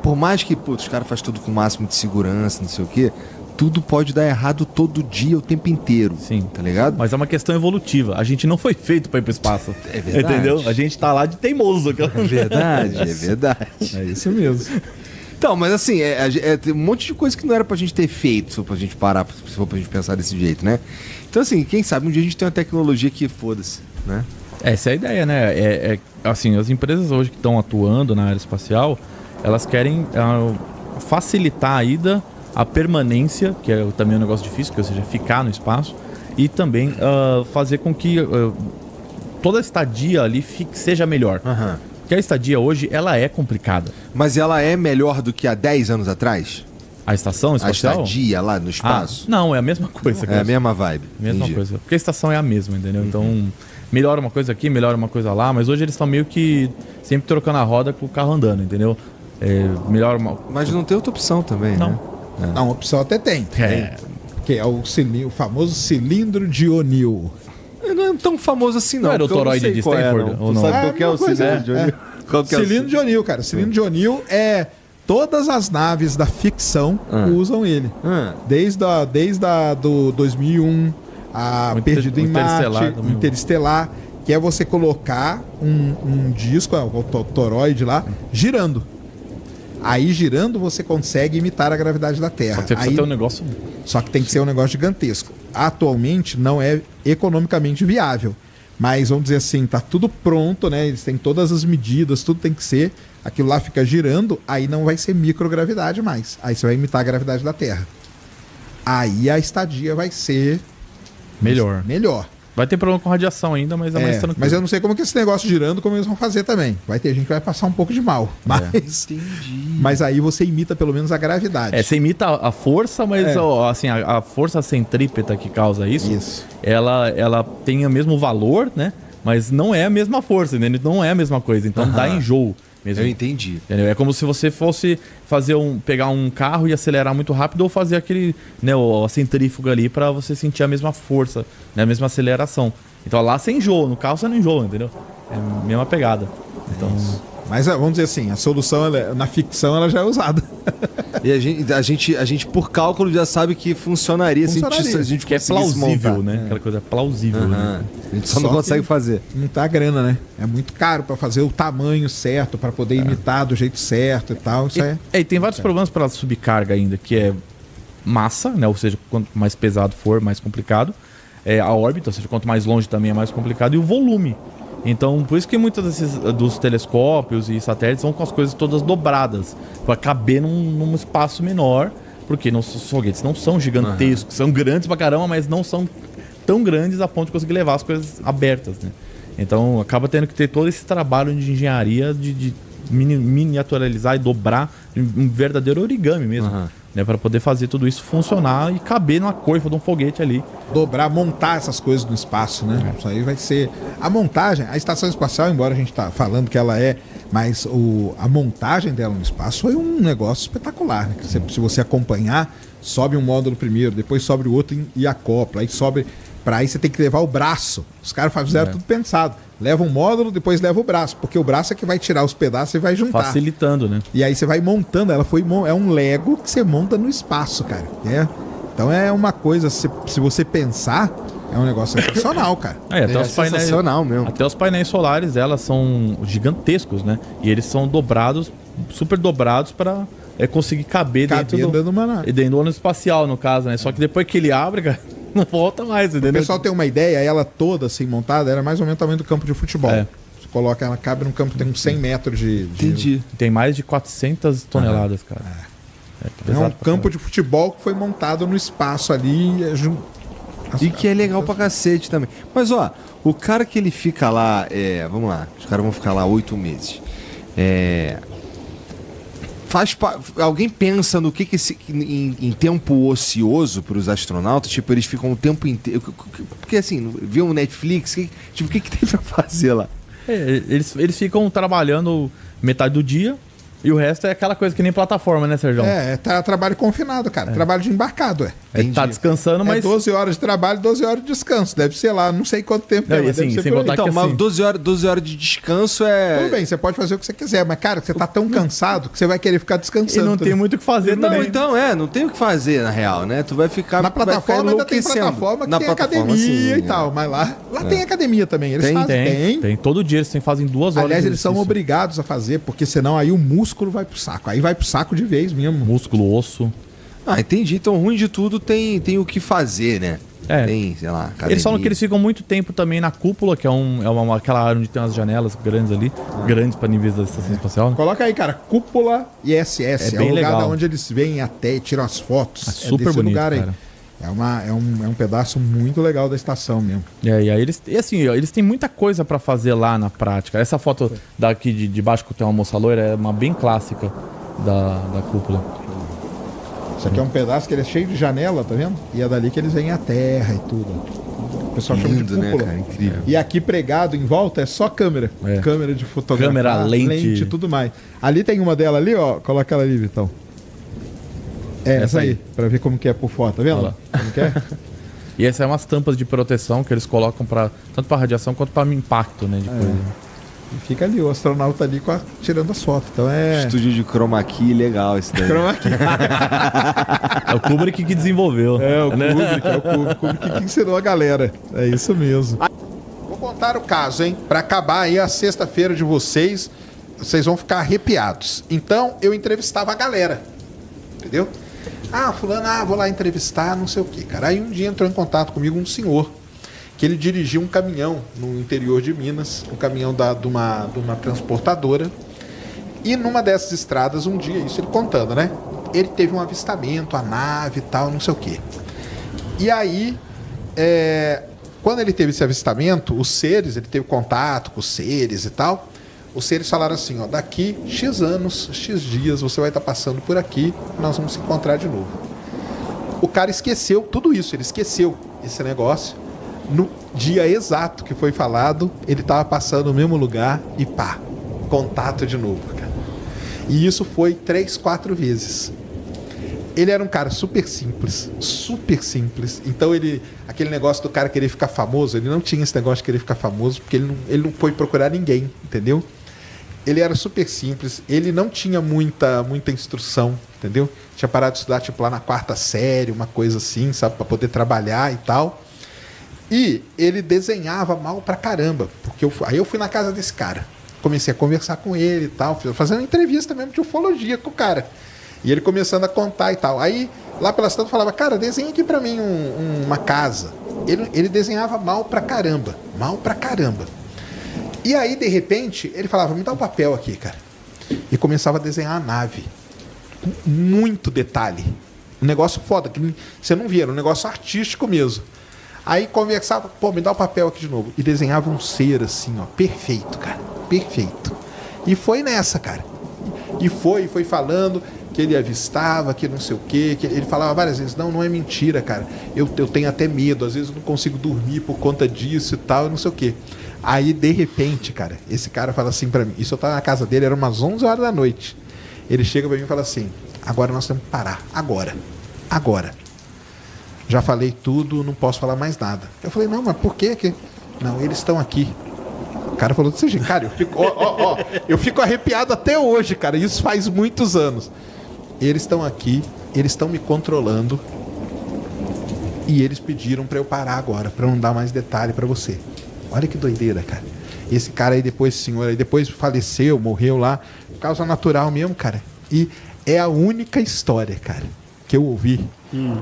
por mais que os caras fazem tudo com o máximo de segurança, não sei o quê, tudo pode dar errado todo dia, o tempo inteiro. Sim. Tá ligado? Mas é uma questão evolutiva. A gente não foi feito pra ir pro espaço. É verdade. Entendeu? A gente tá lá de teimoso. É verdade, é verdade. É isso mesmo. Então, mas assim, tem um monte de coisa que não era pra gente ter feito, se for pra gente parar, se for pra gente pensar desse jeito, né? Então, assim, quem sabe um dia a gente tem uma tecnologia que foda-se, né? Essa é a ideia, né? Assim, as empresas hoje que estão atuando na área espacial, elas querem facilitar a ida, a permanência, que é também um negócio difícil, ou seja, ficar no espaço, e também fazer com que toda a estadia ali seja melhor. Aham. Porque a estadia hoje, ela é complicada. Mas ela é melhor do que há 10 anos atrás? A estação A espacial? estadia lá no espaço? Não, é a mesma coisa. É a mesma vibe. Mesma Entendi. coisa. Porque a estação é a mesma, entendeu? Então, melhora uma coisa aqui, melhora uma coisa lá, mas hoje eles estão meio que sempre trocando a roda com o carro andando, entendeu? Melhora uma. Mas não tem outra opção também, Não. né? Não, a opção até tem. Que é o famoso cilindro de O'Neill. Não é tão famoso assim, não. Não era o porque eu toroide sei de qual é, Stanford, não. ou Tu não? sabe É qual que é a o mesma coisa, cilindro de O'Neill? Qual que é o Cilindro de O'Neill, cara. Cilindro de O'Neill é... Todas as naves da ficção usam ele. Desde do 2001, a O Perdido em Interestelar Marte, também. Interestelar, que é você colocar um disco, o toroide lá, girando. Aí girando você consegue imitar a gravidade da Terra. Você precisa Aí, ter um negócio. só que tem que ser um negócio gigantesco. Atualmente não é economicamente viável. Mas vamos dizer assim, tá tudo pronto, né? Eles têm todas as medidas, tudo tem que ser. Aquilo lá fica girando, aí não vai ser microgravidade mais. Aí você vai imitar a gravidade da Terra. Aí a estadia vai ser Melhor. melhor. Vai ter problema com radiação ainda, mas é mais tranquilo. Mas eu não sei como que esse negócio girando, como eles vão fazer também. Vai ter gente que vai passar um pouco de mal. Mas aí você imita pelo menos a gravidade. Você imita a força, mas assim, a força centrípeta que causa isso, ela tem o mesmo valor, né? Mas não é a mesma força, né? Não é a mesma coisa. Então dá enjoo mesmo. Eu entendi. Entendeu? É como se você fosse pegar um carro e acelerar muito rápido ou fazer aquele, né, a centrífuga ali pra você sentir a mesma força, né, a mesma aceleração. Então lá você enjoa, no carro você não enjoa, entendeu? É a mesma pegada. Então, Mas vamos dizer assim, a solução na ficção ela já é usada. E a gente por cálculo já sabe que funcionaria se a gente que é conseguisse plausível, montar. né? Aquela coisa plausível, né? A gente só não consegue fazer. Não tá a grana, né? É muito caro pra fazer o tamanho certo, pra poder imitar do jeito certo e tal. Isso E tem vários problemas para subcarga ainda, que é massa, né? Ou seja, quanto mais pesado for, mais complicado. A órbita, ou seja, quanto mais longe também é mais complicado. E o volume. Então, por isso que muitos dos telescópios e satélites vão com as coisas todas dobradas, para caber num espaço menor, porque os foguetes não são gigantescos, são grandes pra caramba, mas não são tão grandes a ponto de conseguir levar as coisas abertas, né? Então, acaba tendo que ter todo esse trabalho de engenharia de miniaturizar e dobrar um verdadeiro origami mesmo, né, para poder fazer tudo isso funcionar e caber numa coifa de um foguete ali. Dobrar, montar essas coisas no espaço, né? Isso aí vai ser... A montagem, a estação espacial, embora a gente tá falando que ela mas a montagem dela no espaço foi um negócio espetacular, né? Se você acompanhar, sobe um módulo primeiro, depois sobe o outro e acopla, aí sobe... Aí você tem que levar o braço. Os caras fizeram tudo pensado. Leva um módulo, depois leva o braço. Porque o braço é que vai tirar os pedaços e vai juntar. Facilitando, né? E aí você vai montando. É um Lego que você monta no espaço, cara. Então é uma coisa, se você pensar, é um negócio sensacional, cara. Até os painéis, sensacional mesmo. Até os painéis solares, elas são gigantescos, né? E eles são dobrados, super dobrados para conseguir caber dentro do ônibus espacial, no caso, né? Só que depois que ele abre, cara, não volta mais, entendeu? O pessoal tem uma ideia, ela toda assim montada, era mais ou menos o tamanho do campo de futebol. Você coloca, ela cabe num campo que tem uns 100 metros de... Entendi. Tem mais de 400 toneladas, cara. É um campo de futebol que foi montado no espaço ali. E que é legal pra cacete também. Mas, ó, o cara que ele fica lá... vamos lá, os caras vão ficar lá 8 meses. Alguém pensa no que em tempo ocioso para os astronautas? Tipo, eles ficam o tempo inteiro... Porque, assim, viu um Netflix? O que tem pra fazer lá? Eles ficam trabalhando metade do dia e o resto é aquela coisa que nem plataforma, né, Sérgio? Trabalho confinado, cara. Trabalho de embarcado, Tá descansando, mas... 12 horas de trabalho, 12 horas de descanso. Deve ser lá, não sei quanto tempo mas assim, sem contar então, que mas assim... 12 horas de descanso Tudo bem, você pode fazer o que você quiser, mas, cara, você tá tão cansado que você vai querer ficar descansando. E não tem muito o que fazer também. Então, não tem o que fazer, na real, né? Tu vai ficar... Na plataforma ainda tem plataforma que tem academia e tal, mas lá tem academia também. Eles fazem. Tem. Todo dia eles fazem 2 horas. Aliás, eles são obrigados a fazer, porque senão aí o músculo vai pro saco. Aí vai pro saco de vez mesmo. Músculo, osso. Entendi. Então, ruim de tudo tem o que fazer, né? Tem, sei lá, academia. Eles falam que eles ficam muito tempo também na cúpula, que é aquela área onde tem umas janelas grandes ali, grandes para níveis da estação espacial. Né? Coloca aí, cara, cúpula ISS. É bem o lugar legal. onde eles vêm até e tiram as fotos. Super desse bonito, lugar aí. cara. É um pedaço muito legal da estação mesmo. E aí eles têm muita coisa para fazer lá na prática. Essa foto daqui de baixo que tem uma moça loira é uma bem clássica da cúpula. Isso aqui é um pedaço que ele é cheio de janela, tá vendo? E é dali que eles vêm à terra e tudo. O pessoal chama de cúpula. Né, cara? Incrível. E aqui pregado em volta é só câmera. Câmera de fotografia. Câmera, lente. Tudo mais. Ali tem uma dela ali, ó. Coloca ela ali, Vitão. Essa aí. Pra ver como que é por fora, tá vendo? Como que é? E essas são umas tampas de proteção que eles colocam tanto para radiação quanto para impacto, né? De coisa. E fica ali, o astronauta ali tirando as fotos. Então Estúdio de chroma key legal esse daí. Chroma key. É o Kubrick que desenvolveu. O Kubrick que ensinou a galera. É isso mesmo. Vou contar o caso, hein? Pra acabar aí a sexta-feira de vocês vão ficar arrepiados. Então, eu entrevistava a galera. Entendeu? Fulano, vou lá entrevistar, não sei o quê, cara. Aí um dia entrou em contato comigo um senhor que ele dirigia um caminhão no interior de Minas, um caminhão de uma transportadora. E numa dessas estradas, um dia, isso ele contando, né? Ele teve um avistamento, a nave e tal, não sei o quê. E aí, quando ele teve esse avistamento, os seres, ele teve contato com os seres e tal, os seres falaram assim, ó, daqui X anos, X dias, você vai estar passando por aqui, nós vamos se encontrar de novo. O cara esqueceu tudo isso, ele esqueceu esse negócio. No dia exato que foi falado, ele estava passando no mesmo lugar e pá, contato de novo, cara. E isso foi 3, 4 vezes. Ele era um cara super simples. Então aquele negócio do cara querer ficar famoso, ele não tinha esse negócio de querer ficar famoso, porque ele não foi procurar ninguém, entendeu? Ele era super simples, ele não tinha muita instrução, entendeu? Tinha parado de estudar, tipo, lá na 4ª série, uma coisa assim, sabe? Pra poder trabalhar e tal. E ele desenhava mal pra caramba, porque aí eu fui na casa desse cara. Comecei a conversar com ele e tal, fazendo uma entrevista mesmo de ufologia com o cara. E ele começando a contar e tal. Aí, lá pelas tantas, falava, cara, desenha aqui pra mim uma casa. Ele desenhava mal pra caramba. E aí, de repente, ele falava, me dá um papel aqui, cara. E começava a desenhar a nave. Com muito detalhe. Um negócio foda, que você não via, era um negócio artístico mesmo. Aí conversava, pô, me dá o papel aqui de novo. E desenhava um ser assim, ó, perfeito, cara. Perfeito. E foi nessa, cara. E foi falando que ele avistava, que não sei o quê. Que ele falava várias vezes, não é mentira, cara. Eu tenho até medo, às vezes eu não consigo dormir por conta disso e tal, não sei o quê. Aí, de repente, cara, esse cara fala assim pra mim, isso eu tava na casa dele, era umas 11 horas da noite. Ele chega pra mim e fala assim, agora nós temos que parar, agora. Já falei tudo, não posso falar mais nada. Eu falei, não, mas por quê? Não, eles estão aqui. O cara falou desse jeito, cara, eu fico arrepiado até hoje, cara, isso faz muitos anos. Eles estão aqui, eles estão me controlando e eles pediram pra eu parar agora, pra não dar mais detalhe pra você. Olha que doideira, cara. Esse cara aí depois, senhor, aí depois faleceu, morreu lá, por causa natural mesmo, cara. E é a única história, cara, que eu ouvi,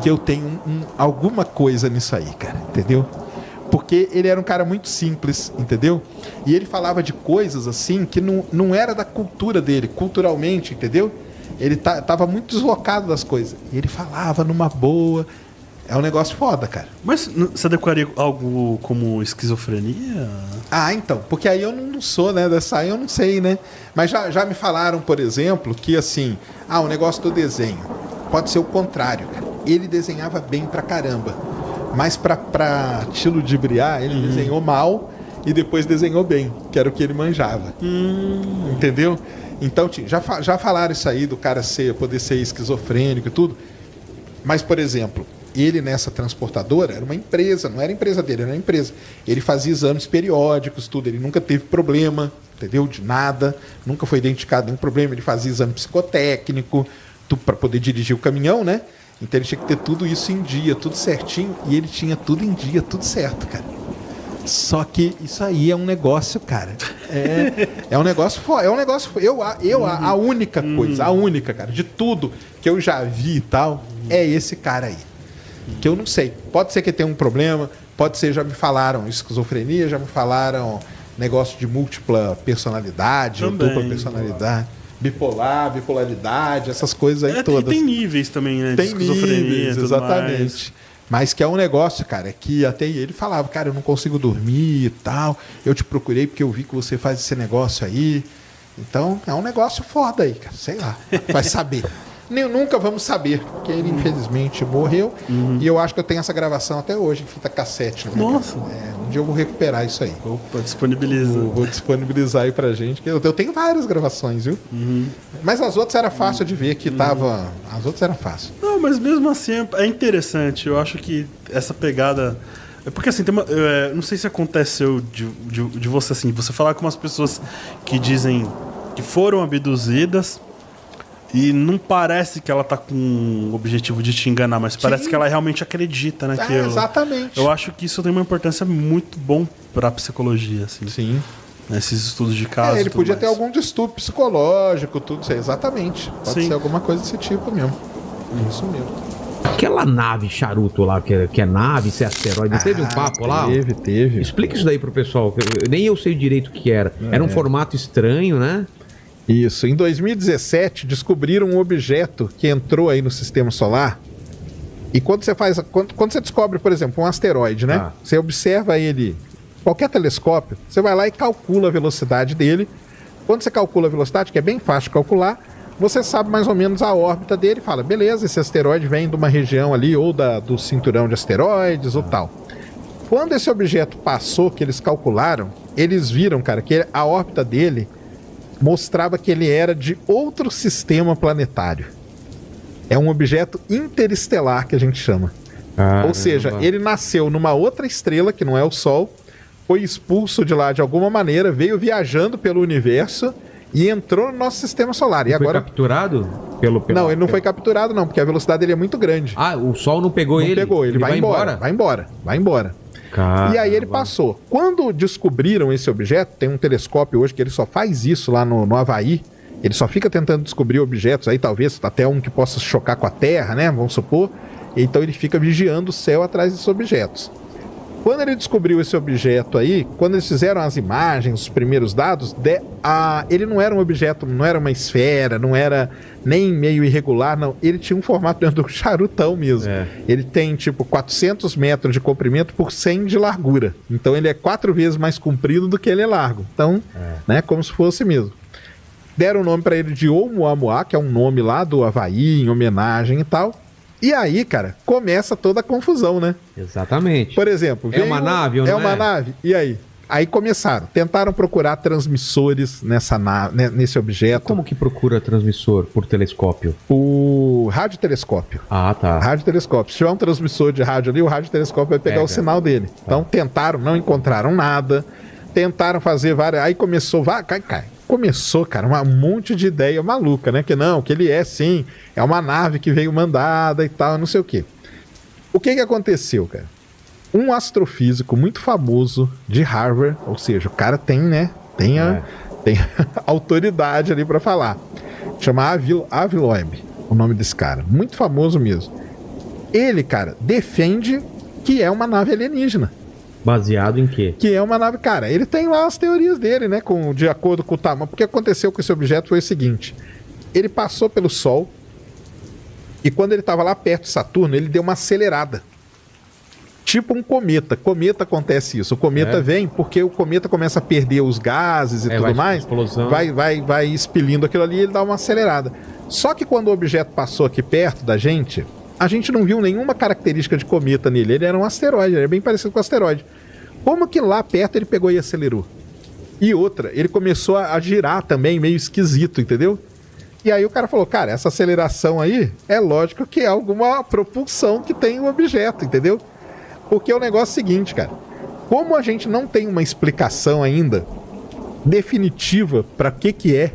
que eu tenho alguma coisa nisso aí, cara, entendeu? Porque ele era um cara muito simples, entendeu? E ele falava de coisas assim que não era da cultura dele, culturalmente, entendeu? Ele tava muito deslocado das coisas. E ele falava numa boa. É um negócio foda, cara. Mas você adequaria algo como esquizofrenia? Ah, então. Porque aí eu não sou, né? Dessa aí eu não sei, né? Mas já me falaram, por exemplo, que assim... o negócio do desenho. Pode ser o contrário, cara. Ele desenhava bem pra caramba. Mas pra te ludibriar, ele desenhou mal e depois desenhou bem. Que era o que ele manjava. Entendeu? Então, já falaram isso aí do cara poder ser esquizofrênico e tudo. Mas, por exemplo... Ele nessa transportadora era uma empresa, não era empresa dele, era uma empresa. Ele fazia exames periódicos, tudo. Ele nunca teve problema, entendeu? De nada, nunca foi identificado nenhum problema. Ele fazia exame psicotécnico, para poder dirigir o caminhão, né? Então ele tinha que ter tudo isso em dia, tudo certinho. E ele tinha tudo em dia, tudo certo, cara. Só que isso aí é um negócio, cara. É um negócio. É um negócio. A única coisa, a única, cara, de tudo que eu já vi e tal, é esse cara aí. Que eu não sei. Pode ser que tenha um problema, pode ser, já me falaram esquizofrenia, já me falaram negócio de múltipla personalidade, ou dupla personalidade, bipolaridade, essas coisas aí todas. Tem níveis também, né? Tem de esquizofrenia, níveis, exatamente. Mais. Mas que é um negócio, cara, que até ele falava, cara, eu não consigo dormir e tal, eu te procurei porque eu vi que você faz esse negócio aí. Então, é um negócio foda aí, cara, sei lá, vai saber. Nunca vamos saber, porque ele infelizmente morreu. E eu acho que eu tenho essa gravação até hoje, em fita cassete. Né? Nossa! Um dia eu vou recuperar isso aí. Opa, disponibiliza. Vou disponibilizar aí pra gente. Eu tenho várias gravações, viu? Mas as outras era fácil de ver que tava. As outras eram fáceis. Não, mas mesmo assim é interessante. Eu acho que essa pegada. Porque assim, não sei se aconteceu de você assim, você falar com umas pessoas que dizem que foram abduzidas. E não parece que ela tá com o objetivo de te enganar, mas parece que ela realmente acredita naquilo. Exatamente. Eu acho que isso tem uma importância muito bom pra psicologia, assim. Sim. Esses estudos de caso. Ele podia ter algum distúrbio psicológico, tudo isso aí. Exatamente. Pode ser alguma coisa desse tipo mesmo. Isso mesmo. Aquela nave charuto lá, que é nave, se é asteroide, não teve um papo lá? Teve. Explica isso daí pro pessoal, nem eu sei direito o que era. Era um formato estranho, né? Isso. Em 2017, descobriram um objeto que entrou aí no sistema solar. E quando você descobre, por exemplo, um asteroide, né? Você observa ele, qualquer telescópio, você vai lá e calcula a velocidade dele. Quando você calcula a velocidade, que é bem fácil de calcular, você sabe mais ou menos a órbita dele e fala, beleza, esse asteroide vem de uma região ali, ou do cinturão de asteroides, ou tal. Quando esse objeto passou, que eles calcularam, eles viram, cara, que a órbita dele mostrava que ele era de outro sistema planetário. É um objeto interestelar que a gente chama. Ou seja, ele nasceu numa outra estrela, que não é o Sol, foi expulso de lá de alguma maneira, veio viajando pelo universo e entrou no nosso sistema solar. E agora foi capturado? Não, ele não foi capturado não, porque a velocidade dele é muito grande. O Sol não pegou ele? Não pegou, ele vai embora. Caramba. E aí ele passou. Quando descobriram esse objeto, tem um telescópio hoje que ele só faz isso lá no Havaí. Ele só fica tentando descobrir objetos aí, talvez até um que possa chocar com a Terra, né? Vamos supor. Então ele fica vigiando o céu atrás desses objetos. Quando ele descobriu esse objeto aí, quando eles fizeram as imagens, os primeiros dados, ele não era um objeto, não era uma esfera, não era nem meio irregular, não. Ele tinha um formato dentro do charutão mesmo. Ele tem tipo 400 metros de comprimento por 100 de largura. Então ele é 4 vezes mais comprido do que ele é largo. Então, né, como se fosse mesmo. Deram o nome para ele de Oumuamua, que é um nome lá do Havaí, em homenagem e tal. E aí, cara, começa toda a confusão, né? Exatamente. Por exemplo, é uma nave ou não é? É uma nave. E aí? Aí começaram, tentaram procurar transmissores nesse objeto. Como que procura transmissor por telescópio? O radiotelescópio. Tá. Radiotelescópio. Se tiver um transmissor de rádio ali, o radiotelescópio vai pegar o sinal dele. Então tentaram, não encontraram nada. Tentaram fazer várias... Aí começou... Começou, cara, um monte de ideia maluca, né? Que ele é sim, é uma nave que veio mandada e tal, não sei o quê. O que aconteceu, cara? Um astrofísico muito famoso de Harvard, ou seja, o cara tem, né? Tem autoridade ali pra falar. Chama Avi Loeb, o nome desse cara. Muito famoso mesmo. Ele, cara, defende que é uma nave alienígena. Baseado em quê? Que é uma nave... Cara, ele tem lá as teorias dele, né? De acordo com o tamanho. Porque o que aconteceu com esse objeto foi o seguinte. Ele passou pelo Sol e quando ele estava lá perto de Saturno, ele deu uma acelerada. Tipo um cometa. Cometa acontece isso. O cometa vem porque o cometa começa a perder os gases e tudo mais. Explosão. Vai expelindo aquilo ali e ele dá uma acelerada. Só que quando o objeto passou aqui perto da gente... A gente não viu nenhuma característica de cometa nele. Ele era um asteroide, ele era bem parecido com um asteroide. Como que lá perto ele pegou e acelerou? E outra, ele começou a girar também, meio esquisito, entendeu? E aí o cara falou, cara, essa aceleração aí, é lógico que é alguma propulsão que tem o objeto, entendeu? Porque é o negócio seguinte, cara. Como a gente não tem uma explicação ainda definitiva para que é,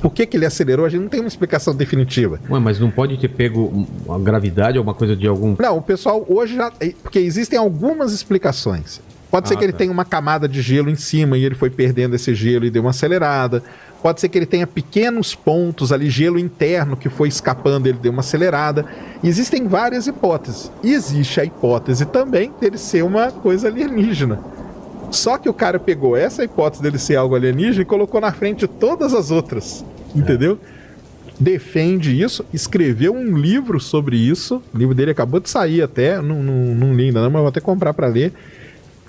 por que ele acelerou, a gente não tem uma explicação definitiva. Ué, mas não pode ter pego a gravidade, alguma coisa de algum... Não, o pessoal hoje já... Porque existem algumas explicações. Pode ser que ele tenha uma camada de gelo em cima e ele foi perdendo esse gelo e deu uma acelerada. Pode ser que ele tenha pequenos pontos ali, gelo interno que foi escapando e ele deu uma acelerada. Existem várias hipóteses. E existe a hipótese também dele ser uma coisa alienígena. Só que o cara pegou essa hipótese dele ser algo alienígena e colocou na frente de todas as outras, entendeu? Defende isso, escreveu um livro sobre isso, o livro dele acabou de sair até, não li ainda não, mas vou até comprar para ler.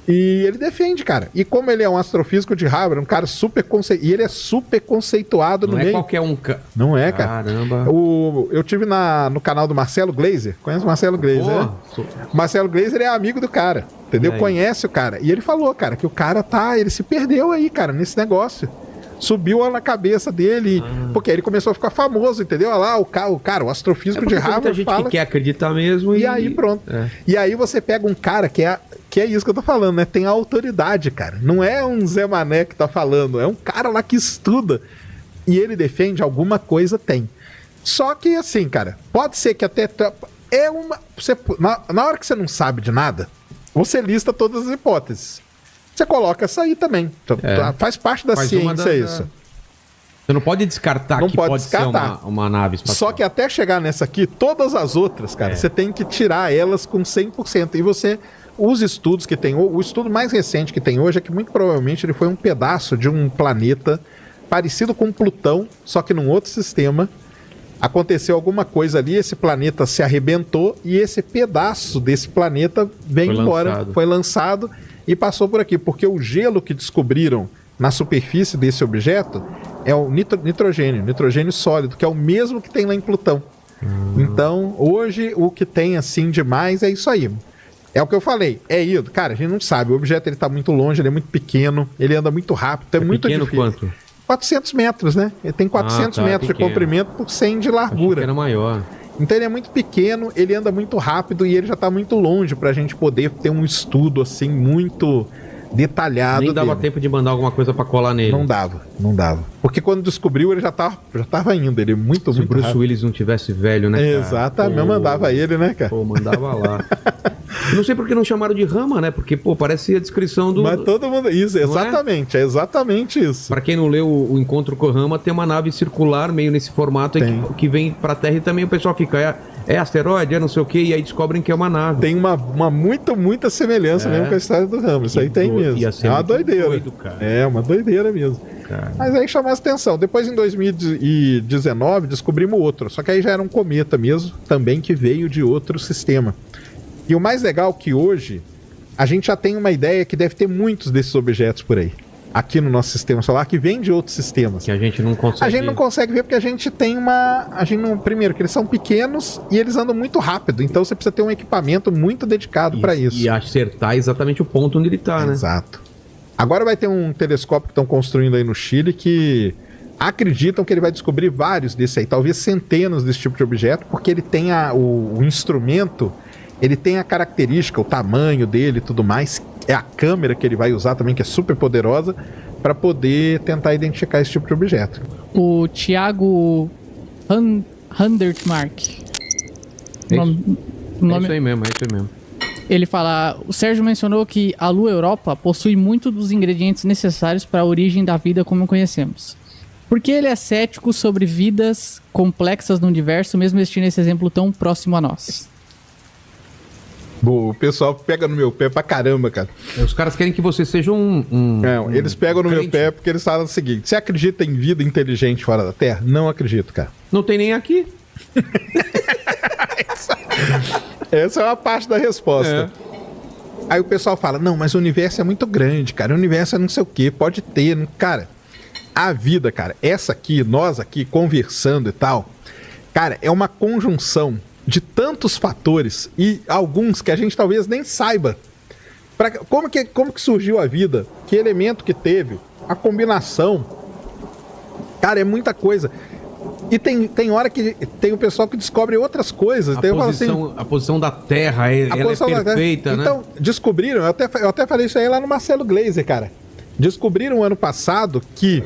E ele defende, cara. E como ele é um astrofísico de Harvard, um cara super conceituado, e ele é super conceituado no meio. Não é qualquer um... Não é, cara. Caramba. Eu tive no canal do Marcelo Gleiser. Conhece o Marcelo Gleiser, né? Marcelo Gleiser é amigo do cara, entendeu? Conhece o cara. E ele falou, cara, que o cara ele se perdeu aí, cara, nesse negócio. Subiu lá na cabeça dele, porque aí ele começou a ficar famoso, entendeu? Olha lá, o astrofísico de Harvard muita gente fala... que quer acreditar mesmo e aí pronto. E aí você pega um cara que é isso que eu tô falando, né? Tem autoridade, cara. Não é um Zé Mané que tá falando, é um cara lá que estuda. E ele defende alguma coisa, tem. Só que assim, cara, pode ser que até... Na hora que você não sabe de nada, você lista todas as hipóteses. Você coloca essa aí também. Faz parte da ciência isso. Você não pode descartar Não que pode pode descartar. ser uma nave espacial. Só que até chegar nessa aqui, todas as outras, cara, você tem que tirar elas com 100%. E você, os estudos que tem, o estudo mais recente que tem hoje é que muito provavelmente ele foi um pedaço de um planeta parecido com Plutão, só que num outro sistema. Aconteceu alguma coisa ali, esse planeta se arrebentou e esse pedaço desse planeta veio embora, foi lançado e passou por aqui. Porque o gelo que descobriram na superfície desse objeto é o nitrogênio sólido, que é o mesmo que tem lá em Plutão. Então, hoje, o que tem assim demais é isso aí. É o que eu falei, cara, a gente não sabe, o objeto ele tá muito longe, ele é muito pequeno, ele anda muito rápido, é muito pequeno difícil. Quanto? 400 metros, né? Ele tem 400 metros de comprimento por 100 de largura. Era maior. Então ele é muito pequeno, ele anda muito rápido e ele já tá muito longe pra gente poder ter um estudo assim muito detalhado. Nem dava dele. tempo de mandar alguma coisa pra colar nele. Não dava. Porque quando descobriu, ele já tava indo. Ele muito, Se muito o Bruce rápido. Willis não tivesse velho, né, cara? Exatamente, mandava ele, né, cara? Pô, mandava lá. Eu não sei por que não chamaram de rama, né? Porque, pô, parece a descrição do... Mas todo mundo... Isso, Não exatamente. É exatamente isso. Pra quem não leu o Encontro com Rama, tem uma nave circular meio nesse formato aí que vem pra Terra e também o pessoal fica... É asteroide, é não sei o quê, e aí descobrem que é uma nave. Tem uma muita semelhança mesmo com a história do Ramos. Isso aí tem mesmo. É uma doideira. Doido, cara. É uma doideira mesmo. Cara. Mas aí chamou a atenção. Depois, em 2019, descobrimos outro. Só que aí já era um cometa mesmo, também que veio de outro sistema. E o mais legal é que hoje a gente já tem uma ideia que deve ter muitos desses objetos por aí. Aqui no nosso sistema solar, que vem de outros sistemas. Que a gente não consegue... A gente não consegue ver porque a gente tem primeiro, que eles são pequenos e eles andam muito rápido. Então você precisa ter um equipamento muito dedicado para isso. E acertar exatamente o ponto onde ele tá, né? Exato. Agora vai ter um telescópio que estão construindo aí no Chile que acreditam que ele vai descobrir vários desses aí, talvez centenas desse tipo de objeto, porque ele tem o instrumento, ele tem a característica, o tamanho dele e tudo mais, é a câmera que ele vai usar também, que é super poderosa, para poder tentar identificar esse tipo de objeto. O Thiago Handertmark. É isso aí mesmo. Ele fala, o Sérgio mencionou que a Lua Europa possui muito dos ingredientes necessários para a origem da vida como conhecemos. Por que ele é cético sobre vidas complexas no universo, mesmo existindo esse exemplo tão próximo a nós? Bom, o pessoal pega no meu pé pra caramba, cara. Os caras querem que você seja Não, eles pegam no meu crente. pé porque eles falam o seguinte: você acredita em vida inteligente fora da Terra? Não acredito, cara. Não tem nem aqui. Essa é uma parte da resposta. Aí o pessoal fala, não, mas o universo é muito grande, cara. O universo é não sei o quê, pode ter. Cara, a vida, cara, essa aqui, nós aqui conversando e tal, cara, é uma conjunção de tantos fatores e alguns que a gente talvez nem saiba. Como que surgiu a vida? Que elemento que teve? A combinação. Cara, é muita coisa. E tem hora que tem o pessoal que descobre outras coisas. A posição da Terra, ela é perfeita, né? Então, descobriram, eu até falei isso aí lá no Marcelo Gleiser, cara. Descobriram ano passado que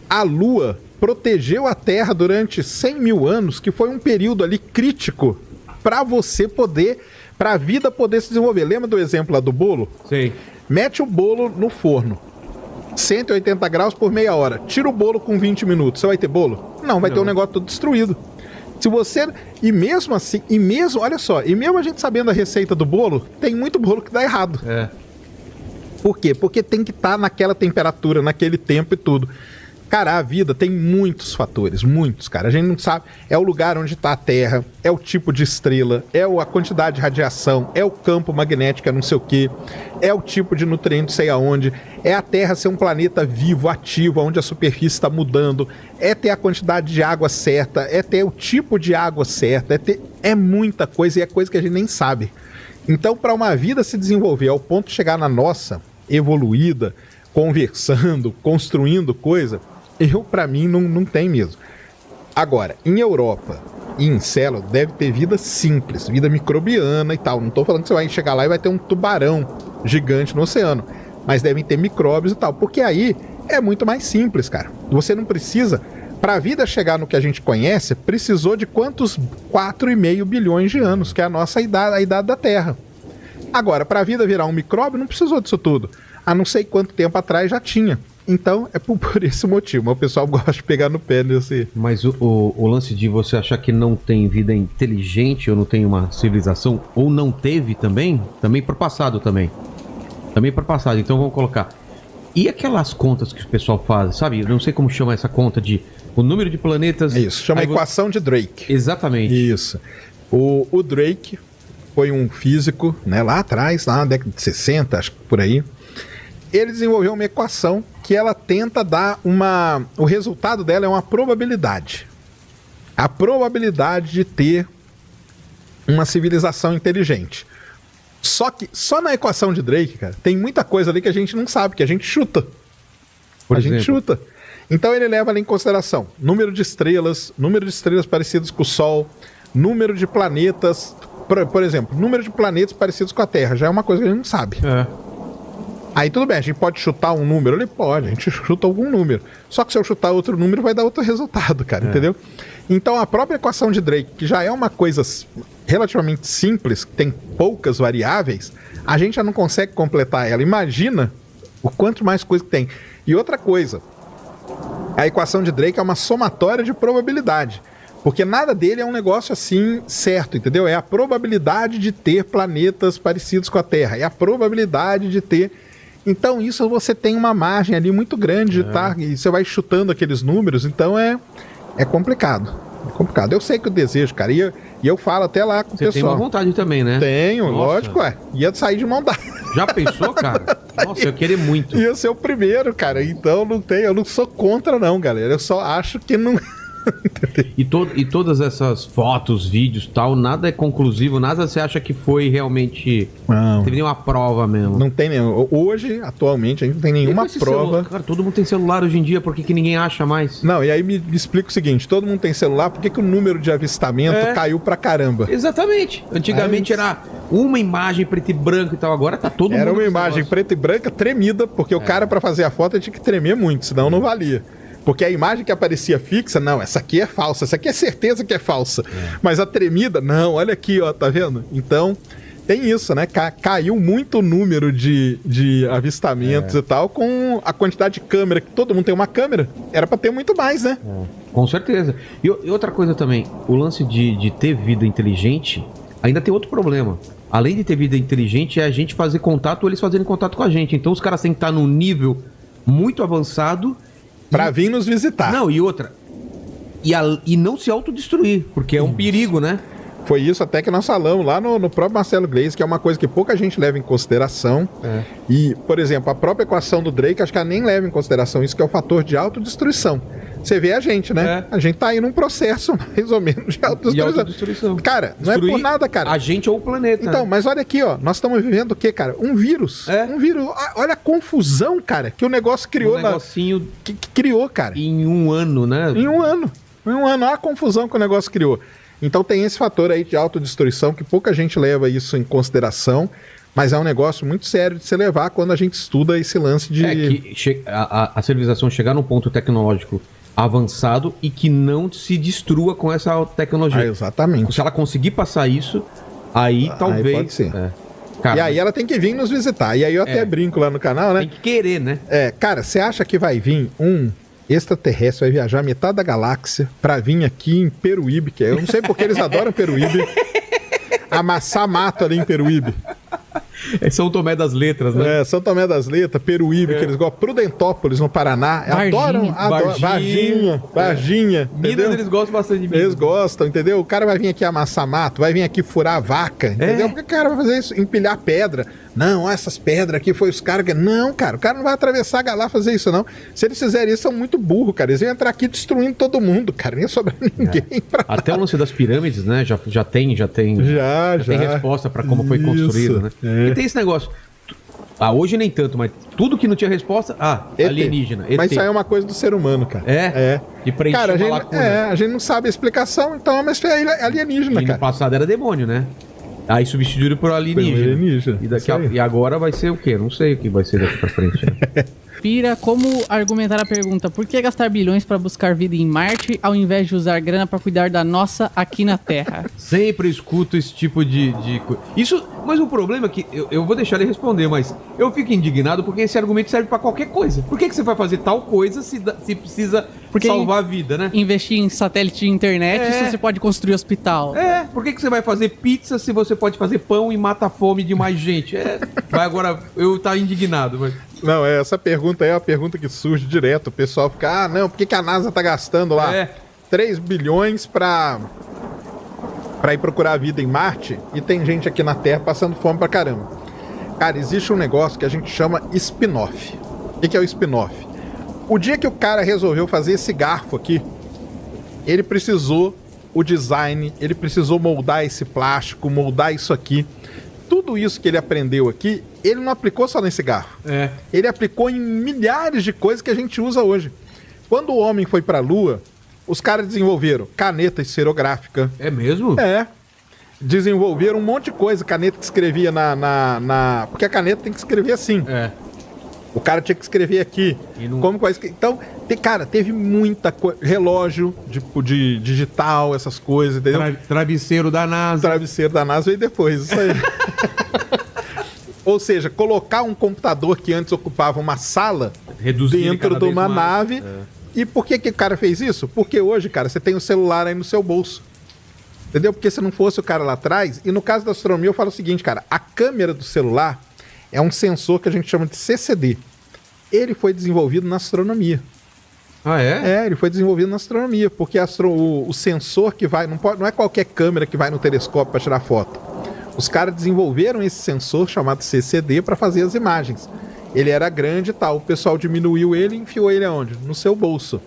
a Lua protegeu a Terra durante 100 mil anos, que foi um período ali crítico para a vida poder se desenvolver. Lembra do exemplo lá do bolo? Sei. Mete o bolo no forno, 180 graus por meia hora. Tira o bolo com 20 minutos. Você vai ter bolo? Não, vai ter um negócio todo destruído. Se você... E mesmo assim, olha só, e mesmo a gente sabendo a receita do bolo, tem muito bolo que dá errado. Por quê? Porque tem que estar naquela temperatura, naquele tempo e tudo. Cara, a vida tem muitos fatores, muitos, cara. A gente não sabe. É o lugar onde está a Terra, é o tipo de estrela, é a quantidade de radiação, é o campo magnético, não sei o quê, é o tipo de nutriente, sei aonde, é a Terra ser um planeta vivo, ativo, onde a superfície está mudando, é ter a quantidade de água certa, é ter o tipo de água certa, é muita coisa e é coisa que a gente nem sabe. Então, para uma vida se desenvolver ao ponto de chegar na nossa, evoluída, conversando, construindo coisa, para mim, não tem mesmo. Agora, em Europa e em Célula, deve ter vida simples, vida microbiana e tal. Não tô falando que você vai chegar lá e vai ter um tubarão gigante no oceano, mas devem ter micróbios e tal, porque aí é muito mais simples, cara. Você não precisa... Para a vida chegar no que a gente conhece, precisou de quantos? 4,5 bilhões de anos, que é a nossa idade, a idade da Terra. Agora, para a vida virar um micróbio, não precisou disso tudo. Há não sei quanto tempo atrás já tinha. Então, é por esse motivo. Mas o pessoal gosta de pegar no pé nesse... Mas o lance de você achar que não tem vida inteligente ou não tem uma civilização, ou não teve também para o passado também. Também para o passado. Então vamos colocar. E aquelas contas que o pessoal faz, sabe? Eu não sei como chama essa conta de o número de planetas... É isso, chama equação de Drake. Exatamente. Isso. O Drake foi um físico, né, lá atrás, lá na década de 60, acho que por aí. Ele desenvolveu uma equação que ela tenta dar uma... O resultado dela é uma probabilidade. A probabilidade de ter uma civilização inteligente. Só que só na equação de Drake, cara, tem muita coisa ali que a gente não sabe, que a gente chuta. A gente chuta. Então ele leva ali em consideração número de estrelas parecidos com o Sol, número de planetas, por exemplo, número de planetas parecidos com a Terra. Já é uma coisa que a gente não sabe. Aí tudo bem, a gente pode chutar um número? Ele pode, a gente chuta algum número. Só que se eu chutar outro número, vai dar outro resultado, cara, entendeu? Então a própria equação de Drake, que já é uma coisa relativamente simples, que tem poucas variáveis, a gente já não consegue completar ela. Imagina o quanto mais coisa que tem. E outra coisa, a equação de Drake é uma somatória de probabilidade. Porque nada dele é um negócio assim certo, entendeu? É a probabilidade de ter planetas parecidos com a Terra. É a probabilidade de ter... Então isso você tem uma margem ali muito grande, tá? E você vai chutando aqueles números, então é complicado. É complicado. Eu sei que eu desejo, cara. E eu falo até lá com o pessoal. Você tem uma vontade também, né? Tenho, Nossa. Lógico, Ia sair de mão dada. Já pensou, cara? Nossa, eu queria muito. Ia ser o primeiro, cara. Então eu não sou contra não, galera. Eu só acho que não... E todas essas fotos, vídeos tal, nada é conclusivo, nada você acha que foi realmente... Não. Teve nenhuma prova mesmo. Não tem nenhum. Hoje, atualmente, a gente não tem nenhuma prova. Cara, todo mundo tem celular hoje em dia, por que ninguém acha mais? Não, e aí me explica o seguinte, todo mundo tem celular, por que o número de avistamento caiu pra caramba? Exatamente. Antigamente era uma imagem preto e branco e tal, agora tá todo mundo... Era uma imagem preta e branca tremida, porque o cara pra fazer a foto tinha que tremer muito, senão não valia. Porque a imagem que aparecia fixa, não, essa aqui é falsa, essa aqui é certeza que é falsa. Mas a tremida, não, olha aqui, ó, tá vendo? Então, tem isso, né? Caiu muito o número de avistamentos e tal, com a quantidade de câmera, que todo mundo tem uma câmera, era pra ter muito mais, né? Com certeza. E outra coisa também, o lance de ter vida inteligente, ainda tem outro problema. Além de ter vida inteligente, é a gente fazer contato ou eles fazerem contato com a gente. Então os caras têm que estar num nível muito avançado... Pra vir nos visitar. Não, e outra. E não se autodestruir, porque é um perigo, né? Foi isso até que nós falamos lá no próprio Marcelo Gleisi, que é uma coisa que pouca gente leva em consideração. E, por exemplo, a própria equação do Drake, acho que ela nem leva em consideração isso, que é o fator de autodestruição. Você vê a gente, né? A gente tá aí num processo, mais ou menos, de autodestruição. Cara, não é por nada, cara. A gente ou o planeta. Então, mas olha aqui, ó. Nós estamos vivendo o quê, cara? Um vírus. Um vírus. Olha a confusão, cara, que o negócio criou. Um negocinho... Que criou, cara. Em um ano, né? Em um ano. Olha a confusão que o negócio criou. Então tem esse fator aí de autodestruição que pouca gente leva isso em consideração, mas é um negócio muito sério de se levar quando a gente estuda esse lance de... que a civilização chegar num ponto tecnológico avançado e que não se destrua com essa tecnologia. Exatamente. Se ela conseguir passar isso, aí talvez... Aí pode ser. Cara, e aí ela tem que vir nos visitar. E aí eu até brinco lá no canal, né? Tem que querer, né? Cara, você acha que vai vir um extraterrestre, vai viajar metade da galáxia pra vir aqui em Peruíbe, que eu não sei porque eles adoram Peruíbe, amassar mato ali em Peruíbe. É São Tomé das Letras, né? São Tomé das Letras, Peruíbe, que eles gostam. Prudentópolis, no Paraná. Adoram. Varginha. Minas, eles gostam bastante de Minas. Eles gostam, entendeu? O cara vai vir aqui amassar mato, vai vir aqui furar a vaca, entendeu? Porque o cara vai fazer isso, empilhar pedra. Não, essas pedras aqui foi os caras que... Não, cara, o cara não vai atravessar a galáxia fazer isso, não. Se eles fizerem isso, são muito burros, cara. Eles iam entrar aqui destruindo todo mundo, cara. Nem ia sobrar ninguém pra Até o lance das pirâmides, né? Já tem resposta pra como foi construído, né? E tem esse negócio. Hoje nem tanto, mas tudo que não tinha resposta, alienígena. ET. Mas isso aí é uma coisa do ser humano, cara. De preencher cara, uma lacuna. A gente não sabe a explicação, então, mas é alienígena, e cara. no passado era demônio, né? Aí substituíram por alienígena. E agora vai ser o quê? Não sei o que vai ser daqui pra frente. Né? pira como argumentar a pergunta: por que gastar bilhões para buscar vida em Marte ao invés de usar grana para cuidar da nossa aqui na Terra? Sempre escuto esse tipo de isso, mas o problema é que eu vou deixar ele responder, mas eu fico indignado porque esse argumento serve pra qualquer coisa. Por que você vai fazer tal coisa se precisa salvar a vida, né? Investir em satélite de internet se você pode construir hospital. Por que você vai fazer pizza se você pode fazer pão e mata a fome de mais gente? Vai agora, eu tá indignado, mas... Não, essa pergunta é uma pergunta que surge direto. O pessoal fica, não, por que a NASA tá gastando lá 3 bilhões pra ir procurar a vida em Marte e tem gente aqui na Terra passando fome pra caramba? Cara, existe um negócio que a gente chama spin-off. O que é o spin-off? O dia que o cara resolveu fazer esse garfo aqui, ele precisou o design, ele precisou moldar esse plástico, moldar isso aqui. Tudo isso que ele aprendeu aqui, ele não aplicou só nesse garfo. Ele aplicou em milhares de coisas que a gente usa hoje. Quando o homem foi pra Lua, os caras desenvolveram caneta esferográfica. É mesmo? Desenvolveram um monte de coisa. Caneta que escrevia porque a caneta tem que escrever assim. O cara tinha que escrever aqui. Então, cara, teve muita coisa. Relógio de digital, essas coisas, entendeu? Travesseiro da NASA. Travesseiro da NASA veio depois, isso aí. Ou seja, colocar um computador que antes ocupava uma sala dentro de uma nave. E por que o cara fez isso? Porque hoje, cara, você tem o celular aí no seu bolso. Entendeu? Porque se não fosse o cara lá atrás... E no caso da astronomia eu falo o seguinte, cara. A câmera do celular é um sensor que a gente chama de CCD. Ele foi desenvolvido na astronomia. Ah, é? Ele foi desenvolvido na astronomia. Porque o sensor que vai... Não é qualquer câmera que vai no telescópio para tirar foto. Os caras desenvolveram esse sensor chamado CCD para fazer as imagens. Ele era grande e tal. O pessoal diminuiu ele e enfiou ele aonde? No seu bolso.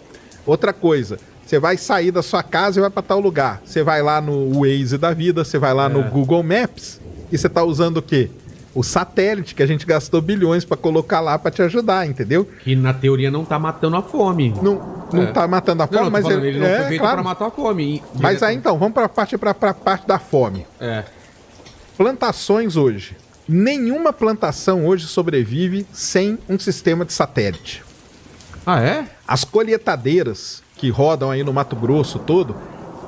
Outra coisa... Você vai sair da sua casa e vai para tal lugar. Você vai lá no Waze da vida, você vai lá no Google Maps e você tá usando o quê? O satélite que a gente gastou bilhões para colocar lá para te ajudar, entendeu? Que na teoria não tá matando a fome. Não tá matando a fome, mas ele não foi feito para matar a fome. Mas aí então, vamos para a parte da fome. Plantações hoje. Nenhuma plantação hoje sobrevive sem um sistema de satélite. Ah, é? As colheitadeiras que rodam aí no Mato Grosso todo,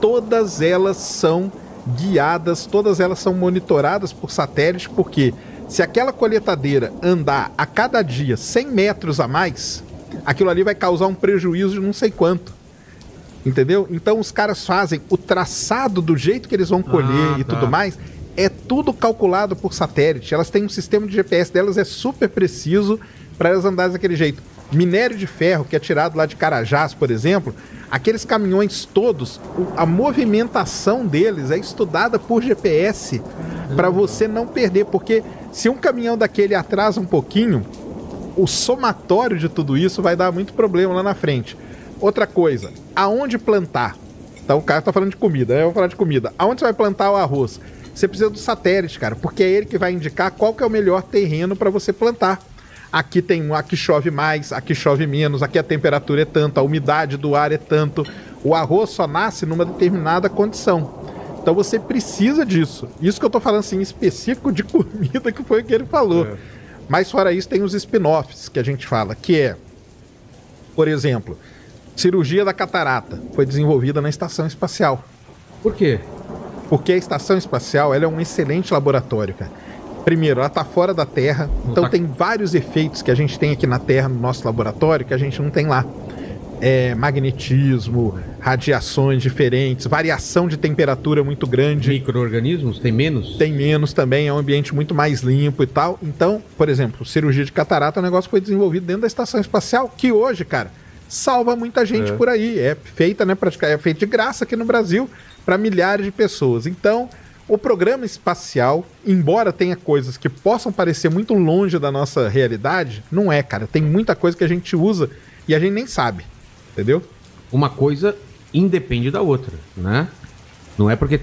todas elas são guiadas, todas elas são monitoradas por satélite, porque se aquela colheitadeira andar a cada dia 100 metros a mais, aquilo ali vai causar um prejuízo de não sei quanto. Entendeu? Então os caras fazem o traçado do jeito que eles vão colher e tudo mais, é tudo calculado por satélite. Elas têm um sistema de GPS delas, é super preciso para elas andarem daquele jeito. Minério de ferro, que é tirado lá de Carajás, por exemplo, aqueles caminhões todos, a movimentação deles é estudada por GPS para você não perder, porque se um caminhão daquele atrasa um pouquinho, o somatório de tudo isso vai dar muito problema lá na frente. Outra coisa, aonde plantar? Então o cara tá falando de comida, eu vou falar de comida. Aonde você vai plantar o arroz? Você precisa do satélite, cara, porque é ele que vai indicar qual que é o melhor terreno para você plantar. Aqui chove mais, aqui chove menos, aqui a temperatura é tanto, a umidade do ar é tanto. O arroz só nasce numa determinada condição. Então você precisa disso. Isso que eu tô falando assim, específico de comida, que foi o que ele falou. Mas fora isso tem os spin-offs que a gente fala, que é, por exemplo, cirurgia da catarata. Foi desenvolvida na Estação Espacial. Por quê? Porque a Estação Espacial ela é um excelente laboratório, cara. Primeiro, ela está fora da Terra, então tem vários efeitos que a gente tem aqui na Terra, no nosso laboratório, que a gente não tem lá. Magnetismo, radiações diferentes, variação de temperatura muito grande. Micro-organismos? Tem menos? Tem menos também, é um ambiente muito mais limpo e tal. Então, por exemplo, cirurgia de catarata é um negócio que foi desenvolvido dentro da Estação Espacial, que hoje, cara, salva muita gente por aí. É feita, né, praticamente, é feita de graça aqui no Brasil para milhares de pessoas. Então... O programa espacial, embora tenha coisas que possam parecer muito longe da nossa realidade, não é, cara. Tem muita coisa que a gente usa e a gente nem sabe, entendeu? Uma coisa independe da outra, né? Não é porque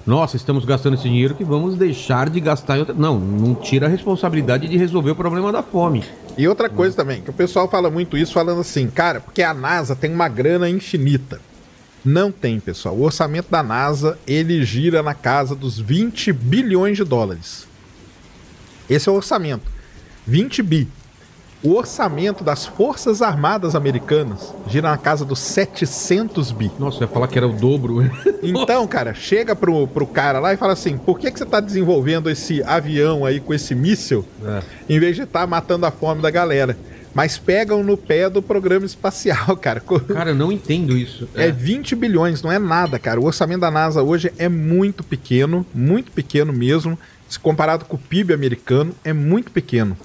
nossa, estamos gastando esse dinheiro que vamos deixar de gastar em outra... Não tira a responsabilidade de resolver o problema da fome. E outra coisa também, que o pessoal fala muito isso, falando assim, cara, porque a NASA tem uma grana infinita. Não tem, pessoal. O orçamento da NASA, ele gira na casa dos 20 bilhões de dólares. Esse é o orçamento. 20 bi. o orçamento das Forças Armadas Americanas gira na casa dos 700 bi. Nossa, eu ia falar que era o dobro. Então, cara, chega pro cara lá e fala assim, por que você tá desenvolvendo esse avião aí com esse míssil, em vez de estar matando a fome da galera? Mas pegam no pé do programa espacial, cara. Cara, eu não entendo isso. É 20 bilhões, não é nada, cara. O orçamento da NASA hoje é muito pequeno mesmo. Se comparado com o PIB americano, é muito pequeno.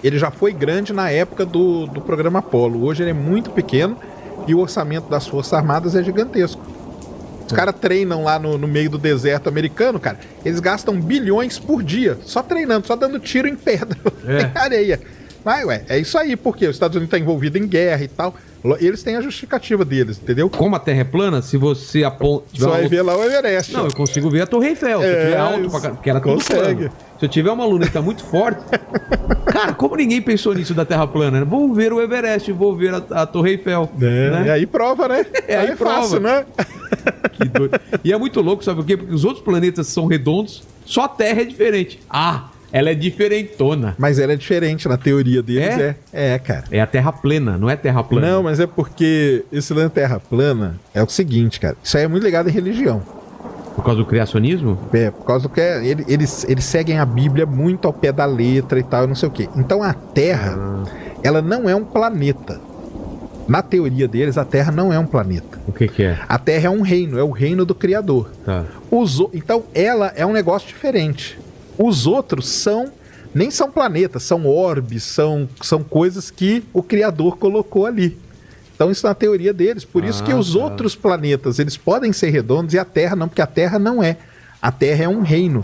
Ele já foi grande na época do programa Apollo. Hoje ele é muito pequeno e o orçamento das Forças Armadas é gigantesco. Os caras treinam lá no meio do deserto americano, cara. Eles gastam bilhões por dia, só treinando, só dando tiro em pedra, em areia. Mas, é isso aí, porque os Estados Unidos estão envolvidos em guerra e tal. Eles têm a justificativa deles, entendeu? Como a Terra é plana, se você aponta... Você vai ver lá o Everest. Não, eu consigo ver a Torre Eiffel. Se eu tiver alto, porque ela tudo plano. Se eu tiver uma luneta muito forte... Cara, como ninguém pensou nisso da Terra plana? Né? Vou ver o Everest, vou ver a Torre Eiffel. Né? E aí prova, né? Aí prova. Fácil, né? Que doido. E é muito louco, sabe por quê? Porque os outros planetas são redondos, só a Terra é diferente. Ela é diferentona. Mas ela é diferente na teoria deles, é, cara. É a Terra plana, não é Terra plana. Não, mas é porque esse lance Terra plana é o seguinte, cara. Isso aí é muito ligado em religião. Por causa do criacionismo? É, por causa do que eles seguem a Bíblia muito ao pé da letra e tal, e não sei o quê. Então a Terra, ela não é um planeta. Na teoria deles, a Terra não é um planeta. O que é? A Terra é um reino, é o reino do Criador. Tá. Então ela é um negócio diferente. Os outros nem são planetas, são orbes, são coisas que o Criador colocou ali. Então isso na teoria deles. Por isso que os outros planetas, eles podem ser redondos e a Terra não, porque a Terra não é. A Terra é um reino.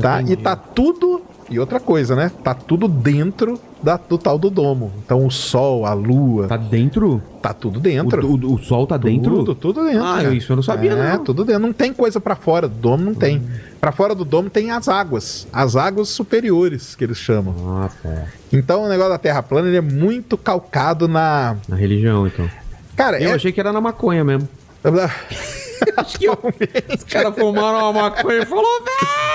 Tá? E tá tudo... E outra coisa, né? Tá tudo dentro do tal do domo. Então o Sol, a Lua... Tá dentro? Tá tudo dentro. O Sol tá dentro? Tudo dentro. Cara. Isso eu não sabia, não. É, tudo dentro. Não tem coisa pra fora do domo, não tem. Pra fora do domo tem as águas. As águas superiores, que eles chamam. Então o negócio da Terra plana, ele é muito calcado na religião, então. Cara, eu achei que era na maconha mesmo. Acho que os caras fumaram uma maconha e falou, velho!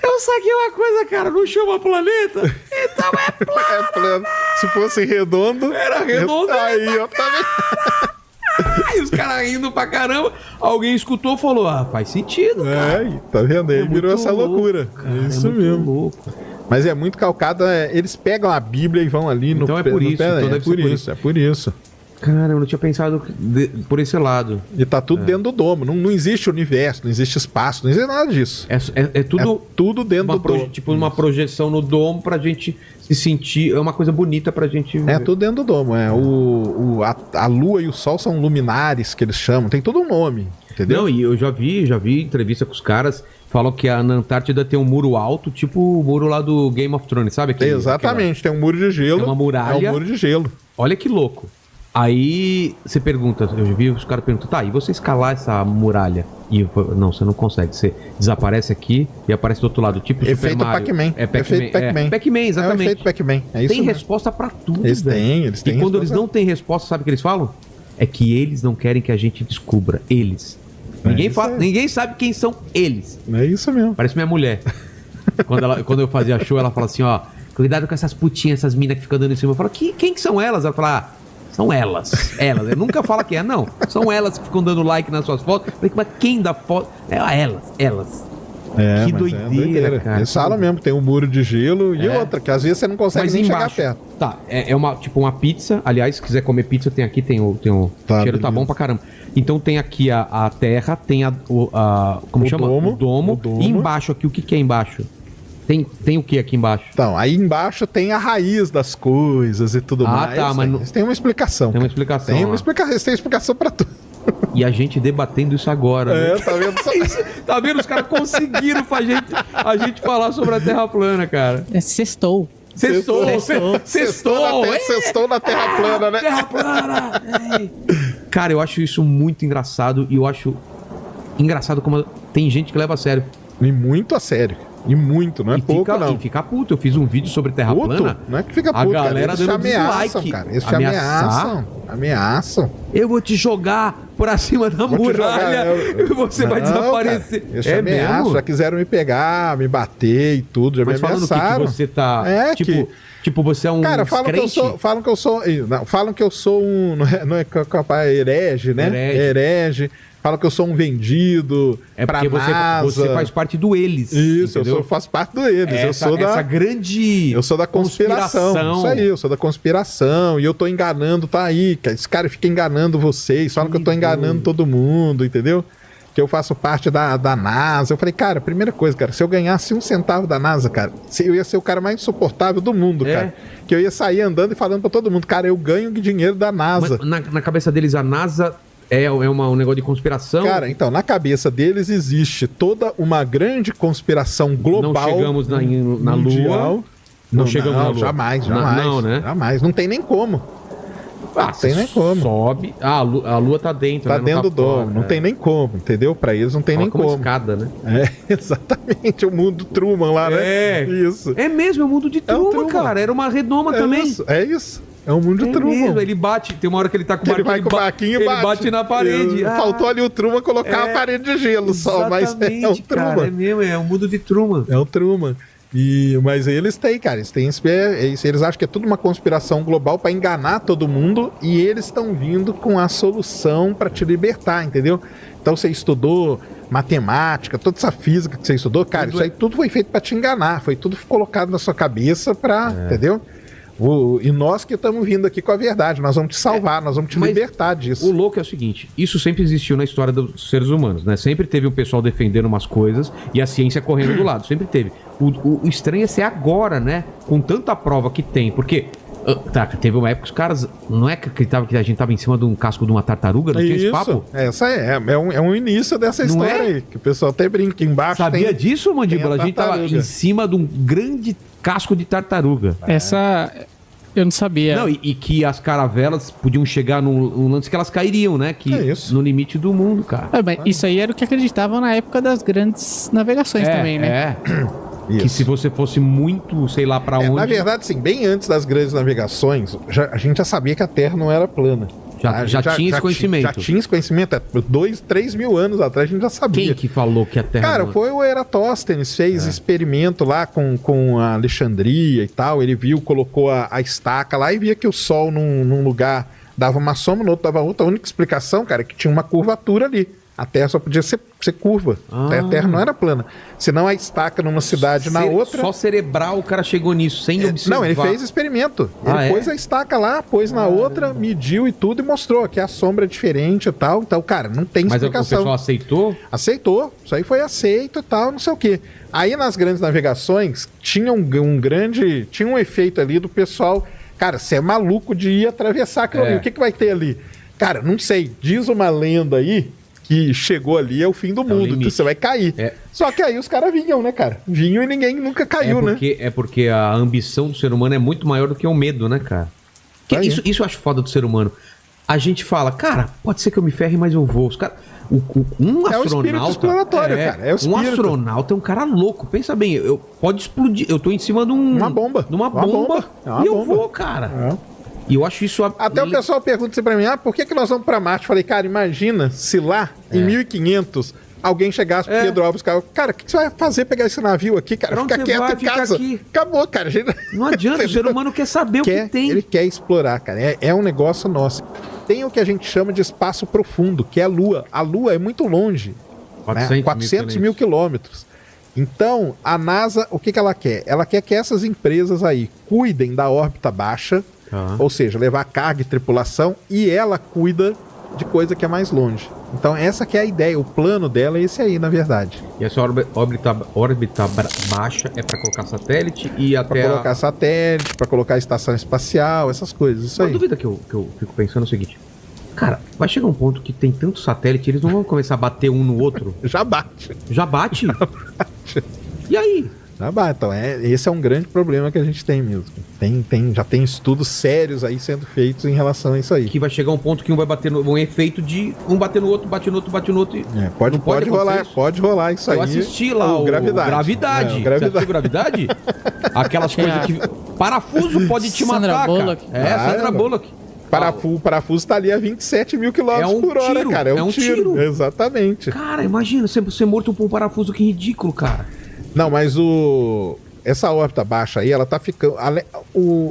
Eu saquei uma coisa, cara, não chama planeta, então é plano. É plano. Se fosse redondo... Era redondo. Aí, ó, tá vendo? Aí os caras rindo pra caramba, alguém escutou e falou, faz sentido, cara. Tá vendo? Aí virou essa loucura. Cara, é isso mesmo. Louco. Mas é muito calcado, eles pegam a Bíblia e vão ali no... Então é por isso, é por isso. Cara, eu não tinha pensado por esse lado. E tá tudo dentro do domo. Não existe universo, não existe espaço, não existe nada disso. É tudo dentro do domo. Tipo uma projeção no domo pra gente se sentir... É uma coisa bonita pra gente ver. É tudo dentro do domo. A Lua e o Sol são luminares, que eles chamam. Tem todo um nome, entendeu? Não, e eu já vi entrevista com os caras... Falam que na Antártida tem um muro alto, tipo o muro lá do Game of Thrones, sabe? Exatamente, tem um muro de gelo. É uma muralha. É um muro de gelo. Olha que louco. Aí você pergunta, eu vi os caras perguntam, tá, e você escalar essa muralha? E eu falo, não, você não consegue, você desaparece aqui e aparece do outro lado, tipo efeito Super Mario. Pac-Man. Efeito Pac-Man. Pac-Man, exatamente. É o efeito Pac-Man, é isso tem mesmo. resposta pra tudo, eles têm E quando eles não têm resposta, sabe o que eles falam? É que eles não querem que a gente descubra, eles. Ninguém sabe quem são eles. É isso mesmo. Parece minha mulher. Quando eu fazia show, ela fala assim, ó, cuidado com essas putinhas, essas minas que ficam dando em cima. Eu falo, quem que são elas? Ela fala, são elas. Eu nunca falo quem é, não. São elas que ficam dando like nas suas fotos. Mas quem dá foto? Elas. Que doideira, cara. Eles falam mesmo, tem um muro de gelo e outra, que às vezes você não consegue nem chegar perto. Tá, é uma pizza. Aliás, se quiser comer pizza, tem aqui, tem o cheiro, tá bom pra caramba. Então tem aqui a terra, tem como chama? O domo. E embaixo aqui, o que é embaixo? Tem o que aqui embaixo? Então, aí embaixo tem a raiz das coisas e tudo mais. Tá, mas tem uma explicação. Tem uma explicação. Eles têm explicação pra tudo. E a gente debatendo isso agora, né? Tá vendo? Tá vendo? Os caras conseguiram a gente falar sobre a Terra plana, cara. Sextou. Sextou na Terra plana, né? Terra plana! Cara, eu acho isso muito engraçado. E eu acho engraçado como tem gente que leva a sério. E muito a sério. E muito, não é pouco, não. E fica puto. Eu fiz um vídeo sobre Terra plana. Não é que fica puto, a galera cara. Eles dando ameaçam, dislike. cara. Eles te ameaçam. Eu vou te jogar por acima da Vou te muralha jogar, e você vai Não, desaparecer. cara, eu já ameaço, já quiseram me pegar, me bater e tudo, já Mas me falando ameaçaram. que você tá. É, tipo, você é um. Cara, falam que eu sou um. Não é capaz, herege, né? Herege. Falam que eu sou um vendido. É pra porque NASA. você faz parte do eles. Isso, entendeu? eu faço parte do eles. Essa grande. Eu sou da conspiração. Isso aí, eu sou da conspiração. E eu tô enganando, tá aí. Esse cara fica enganando vocês. Falam que eu tô enganando todo mundo, entendeu? Que eu faço parte da NASA. Eu falei, cara, primeira coisa, cara, se eu ganhasse 1 centavo da NASA, cara, eu ia ser o cara mais insuportável do mundo, cara. Que eu ia sair andando e falando pra todo mundo, cara, eu ganho dinheiro da NASA. Mas na cabeça deles, a NASA é um negócio de conspiração? Cara, então, na cabeça deles existe toda uma grande conspiração global. Não chegamos na mundial. Lua. Não chegamos na Lua. Jamais. Não, né? Jamais. Não tem nem como. Não tem nem como. Sobe. A Lua tá dentro, Tá né? dentro Não do tá domo. fora, Não tem nem como, entendeu? Pra eles não tem nem como como. escada, né? Exatamente. O mundo Truman lá, né? Isso. É mesmo, é o mundo de Truman, cara. Era uma redoma também. Isso. É um mundo de Truman. Mesmo, ele bate, tem uma hora que ele tá com o Ele vai com o barquinho e bate na parede. Faltou ali o Truman colocar a parede de gelo só, mas é o Truman. Cara, é mesmo, é o mundo de Truman. É o Truman. Mas eles têm, cara, eles acham que é tudo uma conspiração global pra enganar todo mundo e eles estão vindo com a solução pra te libertar, entendeu? Então você estudou matemática, toda essa física que você estudou, cara, isso aí tudo foi feito pra te enganar, foi tudo colocado na sua cabeça pra, entendeu? E nós que estamos vindo aqui com a verdade, nós vamos te salvar, nós vamos te libertar disso. O louco é o seguinte, isso sempre existiu na história dos seres humanos, né? Sempre teve um pessoal defendendo umas coisas e a ciência correndo do lado, sempre teve. O estranho é ser agora, né? Com tanta prova que tem, porque... teve uma época que os caras não é que acreditavam que a gente tava em cima de um casco de uma tartaruga, não tinha esse papo? Essa é um início dessa história aí, que o pessoal até brinca embaixo. Sabia disso, Mandíbula? A gente tava em cima de um grande casco de tartaruga. Essa eu não sabia. Não, e que as caravelas podiam chegar num lance que elas cairiam, né? Que no limite do mundo, cara. Mas isso aí era o que acreditavam na época das grandes navegações também, né? Que se você fosse muito, sei lá pra onde... Na verdade, sim, bem antes das grandes navegações, a gente já sabia que a Terra não era plana. Já tinha esse conhecimento. Já tinha esse conhecimento. 3 mil anos atrás a gente já sabia. Quem que falou que a Terra... Cara, foi o Eratóstenes, fez experimento lá com a Alexandria e tal. Ele viu, colocou a estaca lá e via que o Sol num lugar dava uma sombra, no outro dava outra. A única explicação, cara, é que tinha uma curvatura ali. A Terra só podia ser curva. A Terra não era plana. Senão a estaca numa cidade na outra... Só cerebral o cara chegou nisso, sem observar. Não, ele fez experimento. Ele pôs a estaca lá, pôs na outra, mediu e tudo e mostrou que a sombra é diferente e tal. Então, cara, não tem explicação. Mas o pessoal aceitou? Aceitou. Isso aí foi aceito e tal, não sei o quê. Aí nas grandes navegações tinha tinha um efeito ali do pessoal... Cara, você é maluco de ir atravessar aquilo ali. O que vai ter ali? Cara, não sei. Diz uma lenda aí... que chegou ali é o fim do mundo, que você vai cair. Só que aí os caras vinham, né, cara? Vinham e ninguém nunca caiu, né? É porque a ambição do ser humano é muito maior do que o medo, né, cara? Isso eu acho foda do ser humano. A gente fala, cara, pode ser que eu me ferre, mas eu vou. Os cara, um astronauta... É o espírito exploratório, cara. É o espírito. Um astronauta é um cara louco. Pensa bem, pode explodir. Eu tô em cima de uma bomba. De uma bomba. E eu vou, cara. E eu acho isso... Até o pessoal pergunta assim pra mim, por que nós vamos pra Marte? Falei, cara, imagina se lá, em 1500, alguém chegasse pro Pedro Álvares, cara, o que você vai fazer pegar esse navio aqui, cara? Fica quieto em casa. Acabou, cara. Não adianta, o ser humano quer saber o que tem. Ele quer explorar, cara. É um negócio nosso. Tem o que a gente chama de espaço profundo, que é a Lua. A Lua é muito longe. 400 mil quilômetros. Então, a NASA, o que ela quer? Ela quer que essas empresas aí cuidem da órbita baixa, ou seja, levar carga e tripulação, e ela cuida de coisa que é mais longe. Então essa que é a ideia, o plano dela é esse aí, na verdade. E essa órbita baixa é para colocar satélite e até... Para colocar satélite, para colocar estação espacial, essas coisas, isso aí. Uma dúvida que eu fico pensando é o seguinte, cara, vai chegar um ponto que tem tanto satélite, eles não vão começar a bater um no outro? Já bate. Já bate? Já bate. E aí? Então, esse é um grande problema que a gente tem mesmo. Já tem estudos sérios aí sendo feitos em relação a isso aí. Que vai chegar um ponto que um vai bater um efeito de um bater no outro, bate no outro, bate no outro. Pode rolar isso aí. Eu assisti lá o Gravidade. Você assistiu Gravidade? Aquelas coisas que... Parafuso pode te matar, cara. Sandra Bullock. O parafuso tá ali a 27 mil quilômetros por hora, tiro, cara. é um tiro. Exatamente. Cara, imagina, você ser morto por um parafuso, que ridículo, cara. Não, mas essa órbita baixa aí, ela tá ficando...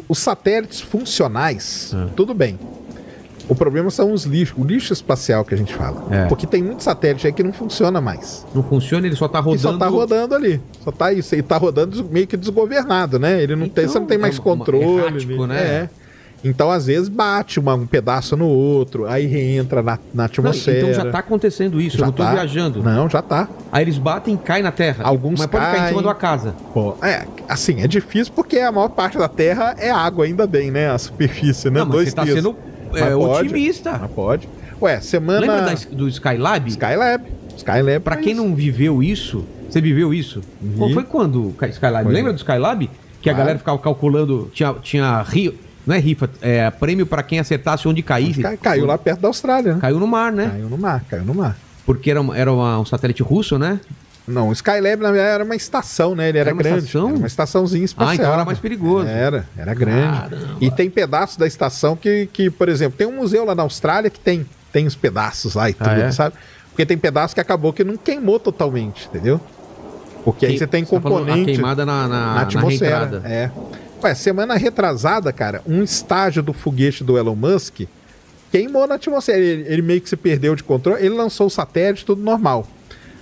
Os satélites funcionais, tudo bem. O problema são os lixos, o lixo espacial que a gente fala. Porque tem muito satélite aí que não funciona mais. Não funciona, ele só tá rodando... E só tá rodando ali. Só tá isso. E tá rodando meio que desgovernado, né? Ele não tem, você não tem mais controle. Errático, né? Então, às vezes, bate um pedaço no outro, aí reentra na atmosfera. Então já tá acontecendo isso, eu não tô viajando. Não, já tá. Aí eles batem e caem na Terra. Alguns Mas pode cair em cima caem. da casa. Pô, assim, é difícil porque a maior parte da Terra é água, ainda bem, né? A superfície, né? Não, mas você tá sendo otimista. Mas pode. Ué, semana... Lembra do Skylab? Skylab. Pra quem não viveu isso, você viveu isso? Qual foi quando o Skylab? Lembra do Skylab? Que a galera ficava calculando, tinha não é rifa, prêmio pra quem acertasse onde caísse. Caiu lá perto da Austrália, né? Caiu no mar, né? Caiu no mar. Porque era um satélite russo, né? Não, o Skylab na verdade era uma estação, né? Ele era grande. Estação? Era uma estaçãozinha espacial. Então era mais perigoso. Era grande. Caramba. E tem pedaços da estação que, por exemplo, tem um museu lá na Austrália que tem os pedaços lá e tudo, sabe? Porque tem pedaço que acabou que não queimou totalmente, entendeu? Porque aí você tem componente... A queimada na atmosfera. Na Ué, semana retrasada, cara, um estágio do foguete do Elon Musk queimou na atmosfera. Ele meio que se perdeu de controle. Ele lançou o satélite, tudo normal.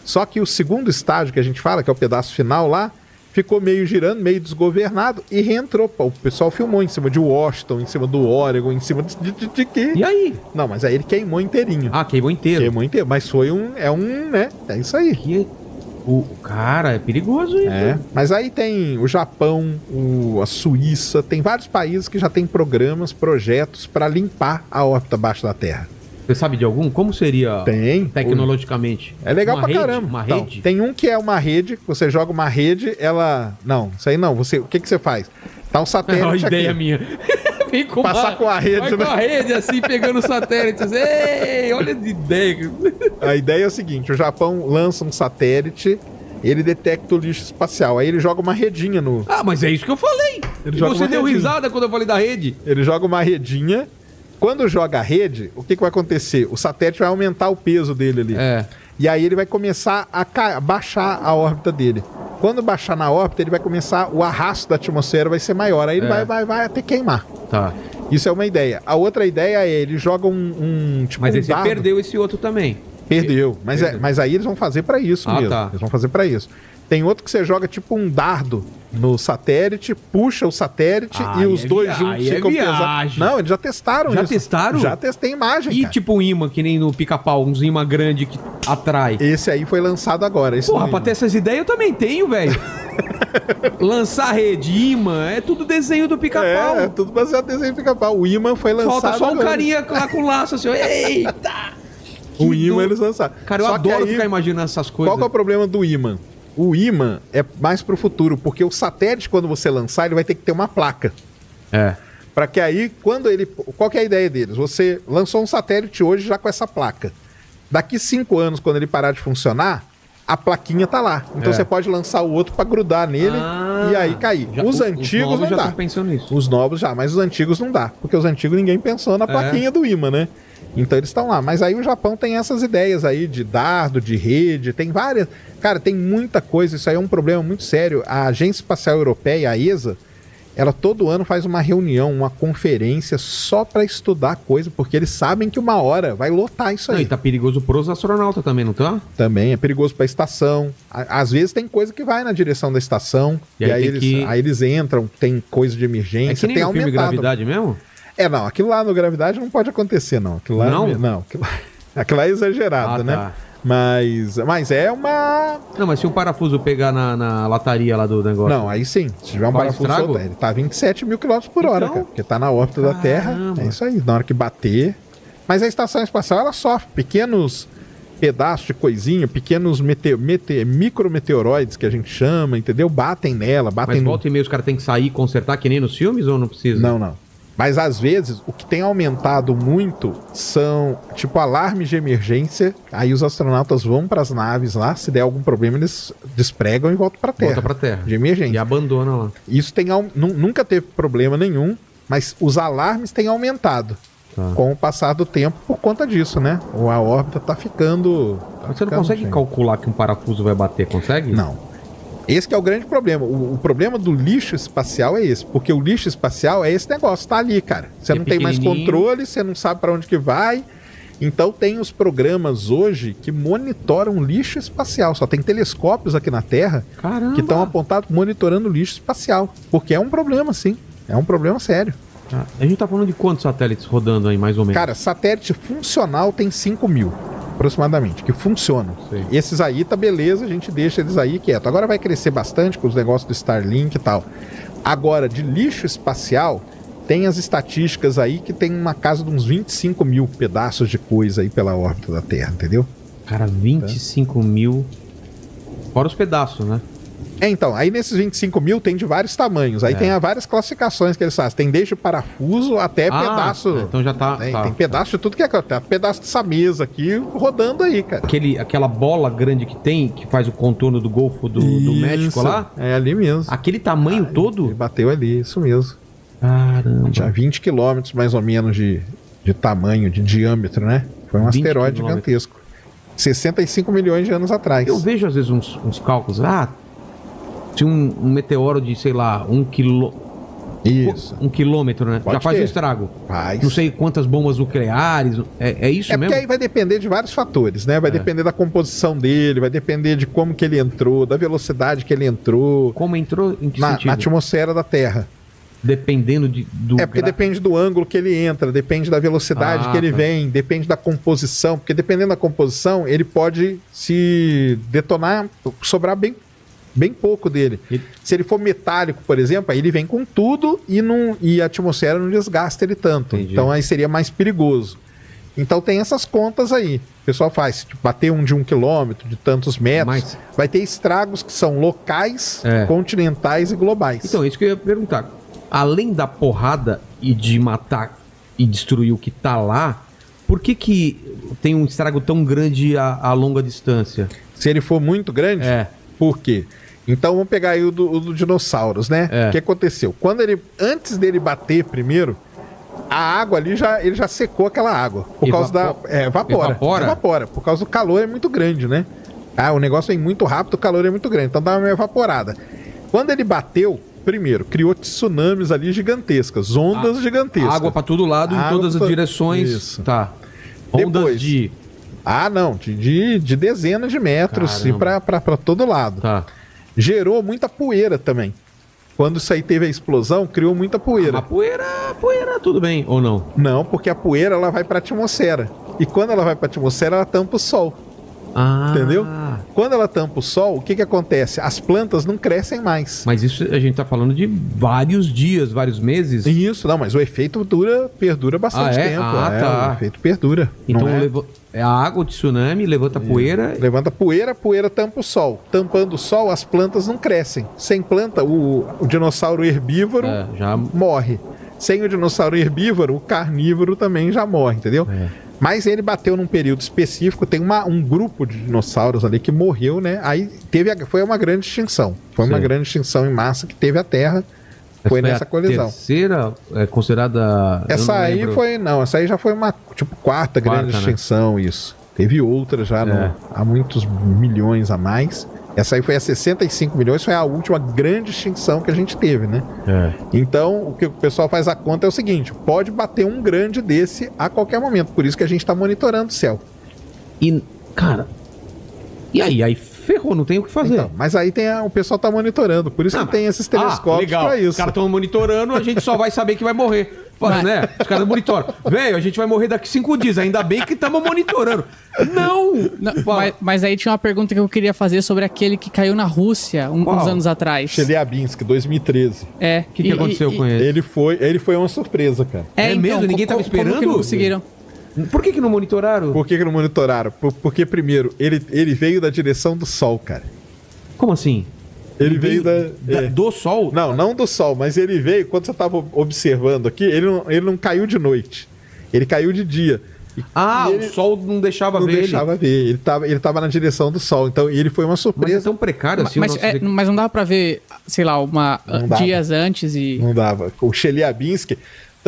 Só que o segundo estágio que a gente fala, que é o pedaço final lá, ficou meio girando, meio desgovernado e reentrou. O pessoal filmou em cima de Washington, em cima do Oregon, em cima de quê? E aí? Não, mas aí ele queimou inteirinho. Queimou inteiro. Queimou inteiro, mas foi né? É isso aí. Cara, é perigoso isso. Mas aí tem o Japão, a Suíça, tem vários países que já tem programas, projetos para limpar a órbita abaixo da Terra. Você sabe de algum? Como seria tecnologicamente? É legal pra caramba. Uma então, rede? Tem um que é uma rede, você joga uma rede, ela... Não, isso aí não. O que você faz? Tá um satélite É uma ideia aqui. minha. Vem com Passar com a rede, vai né? com a rede assim, pegando satélites. Ei, olha as ideias. A ideia é o seguinte, o Japão lança um satélite, ele detecta o lixo espacial, aí ele joga uma redinha no... Mas é isso que eu falei. Você deu risada quando eu falei da rede. Ele joga uma redinha. Quando joga a rede, o que vai acontecer? O satélite vai aumentar o peso dele ali. E aí ele vai começar a baixar a órbita dele. Quando baixar na órbita, ele vai começar... O arrasto da atmosfera vai ser maior. Aí ele vai até queimar. Tá. Isso é uma ideia. A outra ideia é ele joga tipo Mas um aí você dardo. perdeu esse outro também. Perdeu. Mas aí eles vão fazer pra isso mesmo. Tá. Eles vão fazer pra isso. Tem outro que você joga tipo um dardo no satélite, puxa o satélite e os dois juntos ficam pesados. Não, eles já testaram Já isso. testaram? Já testei imagem, E cara. tipo um imã, que nem no pica-pau, um imã grande que atrai. Esse aí foi lançado agora. Esse Porra, não- pra ter essas ideias eu também tenho, velho. Lançar rede, imã, é tudo desenho do pica-pau. É tudo baseado em desenho de pica-pau. O imã foi lançado Falta só um agora. carinha lá com laço assim, ó. Eita! O imã eles lançaram. Cara, eu Só que adoro aí, ficar imaginando essas coisas. Qual que é o problema do imã? O imã é mais pro futuro, porque o satélite, quando você lançar, ele vai ter que ter uma placa. Pra que aí, quando ele... Qual que é a ideia deles? Você lançou um satélite hoje já com essa placa. Daqui 5 anos, quando ele parar de funcionar, a plaquinha tá lá. Então você pode lançar o outro pra grudar nele e aí cair. Os antigos novos não já dá. estão pensando nisso. Os novos já, mas os antigos não dá. Porque os antigos ninguém pensou na plaquinha do imã, né? Então eles estão lá. Mas aí o Japão tem essas ideias aí de dardo, de rede, tem várias. Cara, tem muita coisa. Isso aí é um problema muito sério. A Agência Espacial Europeia, a ESA, ela todo ano faz uma reunião, uma conferência só para estudar coisa, porque eles sabem que uma hora vai lotar isso aí. Não, e tá perigoso pros astronautas também, não tá? Também é perigoso para a estação. Às vezes tem coisa que vai na direção da estação E e, aí tem aí eles entram, tem coisa de emergência, É que nem tem no filme aumentado. Gravidade mesmo? Não, aquilo lá no Gravidade não pode acontecer, não. Aquilo lá Não? aquilo lá é exagerado, né? Tá. Mas é uma... Não, mas se um parafuso pegar na lataria lá do negócio... Não, aí sim. Se tiver um Faz parafuso estrago? solto, ele tá a 27 mil quilômetros por hora, Então? cara. Porque tá na órbita da Terra. Caramba. É isso aí. Na hora que bater... Mas a estação espacial, ela sofre pequenos pedaços de coisinha, pequenos micrometeoroides, que a gente chama, entendeu? Batem nela, batem Mas no... volta e meia os caras têm que sair e consertar que nem nos filmes ou não precisa? Não. Mas às vezes, o que tem aumentado muito são, tipo, alarmes de emergência. Aí os astronautas vão para as naves lá, se der algum problema, eles despregam e voltam para Terra. Volta pra Terra. De emergência. E abandona lá. Isso nunca teve problema nenhum, mas os alarmes têm aumentado. com o passar do tempo por conta disso, né? A órbita tá ficando... Você não consegue calcular que um parafuso vai bater, consegue? Não. Esse que é o grande problema. O problema do lixo espacial é esse. Porque o lixo espacial é esse negócio, tá ali, cara. Você não tem mais controle, você não sabe para onde que vai. Então tem os programas hoje que monitoram lixo espacial. Só tem telescópios aqui na Terra que estão apontados monitorando lixo espacial. Porque é um problema, sim. É um problema sério. A gente tá falando de quantos satélites rodando aí, mais ou menos? Cara, satélite funcional tem 5 mil. Aproximadamente, que funcionam. Sim. Esses aí tá beleza, a gente deixa eles aí quieto. Agora vai crescer bastante com os negócios do Starlink e tal. Agora, de lixo espacial, tem as estatísticas aí que tem uma casa de uns 25 mil pedaços de coisa aí pela órbita da Terra, entendeu? Cara, 25 mil. Fora os pedaços, né? Então, aí nesses 25 mil tem de vários tamanhos. Aí tem várias classificações que eles fazem. Tem desde parafuso até pedaço. Então já tá. Tem pedaço de tudo que é. Tem pedaço dessa mesa aqui rodando aí, cara. Aquela bola grande que tem, que faz o contorno do Golfo do México lá. É ali mesmo. Aquele tamanho todo? Ele bateu ali, isso mesmo. Caramba. Tinha 20 quilômetros mais ou menos de tamanho, de diâmetro, né? Foi um asteroide gigantesco. 65 milhões de anos atrás. Eu vejo às vezes uns cálculos. Se um meteoro de, sei lá, 1 quilômetro, né? Pode já faz ter. um estrago. Faz. Não sei quantas bombas nucleares. É isso mesmo? Porque aí vai depender de vários fatores, né? Vai depender da composição dele, vai depender de como que ele entrou, da velocidade que ele entrou. Como entrou? Em que na sentido? atmosfera da Terra. Dependendo do... Porque depende do ângulo que ele entra, depende da velocidade que ele vem, depende da composição. Porque dependendo da composição, ele pode se detonar, sobrar bem pouco dele. Se ele for metálico, por exemplo, aí ele vem com tudo e a atmosfera não desgasta ele tanto. Entendi. Então aí seria mais perigoso. Então tem essas contas aí. O pessoal faz, tipo, bater de 1 quilômetro, de tantos metros. Vai ter estragos que são locais, continentais e globais. Então, isso que eu ia perguntar. Além da porrada e de matar e destruir o que tá lá, por que tem um estrago tão grande a longa distância? Se ele for muito grande? Por quê? Então vamos pegar aí o do dinossauros, né? O que aconteceu? Antes dele bater primeiro, a água ali ele já secou aquela água. Por causa da. Evapora. Por causa do calor é muito grande, né? O negócio vem muito rápido, o calor é muito grande. Então dá uma evaporada. Quando ele bateu, primeiro, criou tsunamis ali gigantescas, ondas gigantescas. Água pra todo lado, em todas as direções. Isso. Tá. Ondas Depois, de dezenas de metros e pra todo lado. Tá. Gerou muita poeira também. Quando isso aí teve a explosão, criou muita poeira. A poeira, tudo bem, ou não? Não, porque a poeira ela vai pra atmosfera. E quando ela vai pra atmosfera, ela tampa o sol. Entendeu? Quando ela tampa o sol, o que acontece? As plantas não crescem mais. Mas isso a gente tá falando de vários dias, vários meses? Isso, não, mas o efeito perdura bastante tempo. O efeito perdura. Então a água de tsunami levanta poeira. Levanta poeira, a poeira tampa o sol. Tampando o sol, as plantas não crescem. Sem planta, o dinossauro herbívoro já morre. Sem o dinossauro herbívoro, o carnívoro também já morre, entendeu? Mas ele bateu num período específico, tem um grupo de dinossauros ali que morreu, né? Aí foi uma grande extinção. Foi uma grande extinção em massa que teve a Terra. Foi nessa colisão. A terceira é considerada... Essa aí já foi uma, quarta grande extinção, isso. Teve outra já há muitos milhões a mais. Essa aí foi a 65 milhões, foi a última grande extinção que a gente teve, né? Então, o que o pessoal faz a conta é o seguinte, pode bater um grande desse a qualquer momento, por isso que a gente está monitorando o céu. E, cara, e aí ferrou, não tem o que fazer. Então, mas aí o pessoal tá monitorando, por isso que tem esses telescópios pra isso. Os caras estão monitorando, a gente só vai saber que vai morrer. Né? Os caras monitoram. Velho, a gente vai morrer daqui 5 dias. Ainda bem que estamos monitorando. Não! Mas aí tinha uma pergunta que eu queria fazer sobre aquele que caiu na Rússia uns anos atrás. Chelyabinsk, 2013. O que aconteceu com ele? Ele foi uma surpresa, cara. Então, mesmo? Ninguém tava esperando? Como que não conseguiram? Por que não monitoraram? Por que não monitoraram? Porque, primeiro, ele veio da direção do Sol, cara. Como assim? Ele veio do Sol? Não do Sol, mas ele veio, quando você estava observando aqui, ele não caiu de noite. Ele caiu de dia. O Sol não deixava ver ele. Não deixava ver. Ele tava na direção do Sol. Então, ele foi uma surpresa. Mas é tão precário assim. Mas não dava pra ver, sei lá, dias antes e... Não dava. O Chelyabinsk...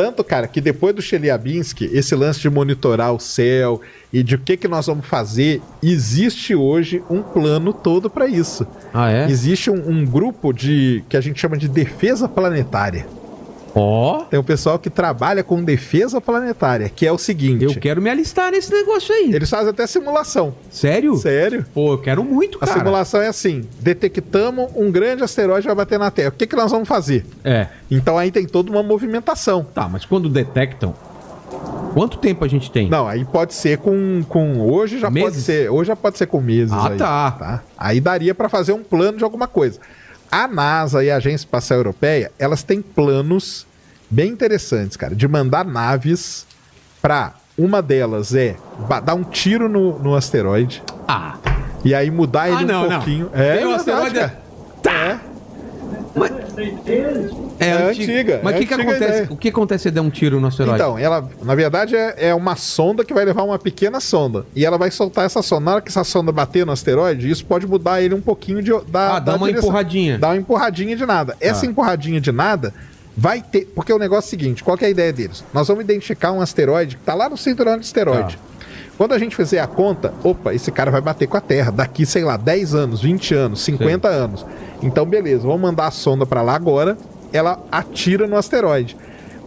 Tanto, cara, que depois do Chelyabinsk, esse lance de monitorar o céu e de o que nós vamos fazer, existe hoje um plano todo para isso. Ah, é? Existe um grupo que a gente chama de defesa planetária. Ó, Tem um pessoal que trabalha com defesa planetária, que é o seguinte... eu quero me alistar nesse negócio aí. Eles fazem até simulação. Sério? Sério? Pô, eu quero muito, A cara. simulação é assim, detectamos um grande asteroide vai bater na Terra. O que nós vamos fazer? É. Então aí tem toda uma movimentação. Tá, mas quando detectam, quanto tempo a gente tem? Não, aí pode ser com hoje já Meses? pode ser, hoje já pode ser com meses. Ah, aí, tá. Aí daria para fazer um plano de alguma coisa. A NASA e a Agência Espacial Europeia, elas têm planos bem interessantes, cara, de mandar naves para uma delas dar um tiro no asteroide Ah, e aí mudar ele não, um não. pouquinho. Tem um verdade, asteroide- cara. Tá. é É antiga. antiga, Mas é o que antiga acontece? ideia. O que acontece se der um tiro no asteroide? Então, ela, na verdade, é uma sonda que vai levar uma pequena sonda. E ela vai soltar essa sonda. Na hora que essa sonda bater no asteroide, isso pode mudar ele um pouquinho dá uma empurradinha. Dá uma empurradinha de nada. Essa empurradinha de nada vai ter... Porque o negócio é o seguinte, qual que é a ideia deles? Nós vamos identificar um asteroide que está lá no cinturão de asteroide. Quando a gente fizer a conta, opa, esse cara vai bater com a Terra daqui, sei lá, 10 anos, 20 anos, 50 anos. Então, beleza, vamos mandar a sonda para lá agora, ela atira no asteroide.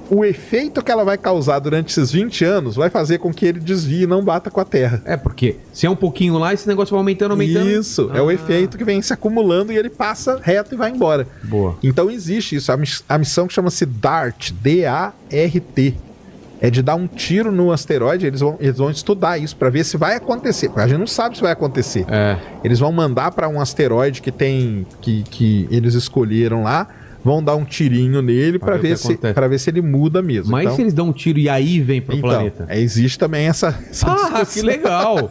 O efeito que ela vai causar durante esses 20 anos vai fazer com que ele desvie e não bata com a Terra. É, porque se é um pouquinho lá, esse negócio vai aumentando. Isso, é o efeito que vem se acumulando e ele passa reto e vai embora. Boa. Então existe isso, a missão que chama-se DART, D-A-R-T. É de dar um tiro no asteroide, eles vão estudar isso para ver se vai acontecer. Porque a gente não sabe se vai acontecer. É. Eles vão mandar para um asteroide que eles escolheram lá, vão dar um tirinho nele para ver o ver, que acontece. pra ver se ele muda mesmo. Mas Então- se eles dão um tiro e aí vem pro então, planeta? existe também essa Ah, que legal!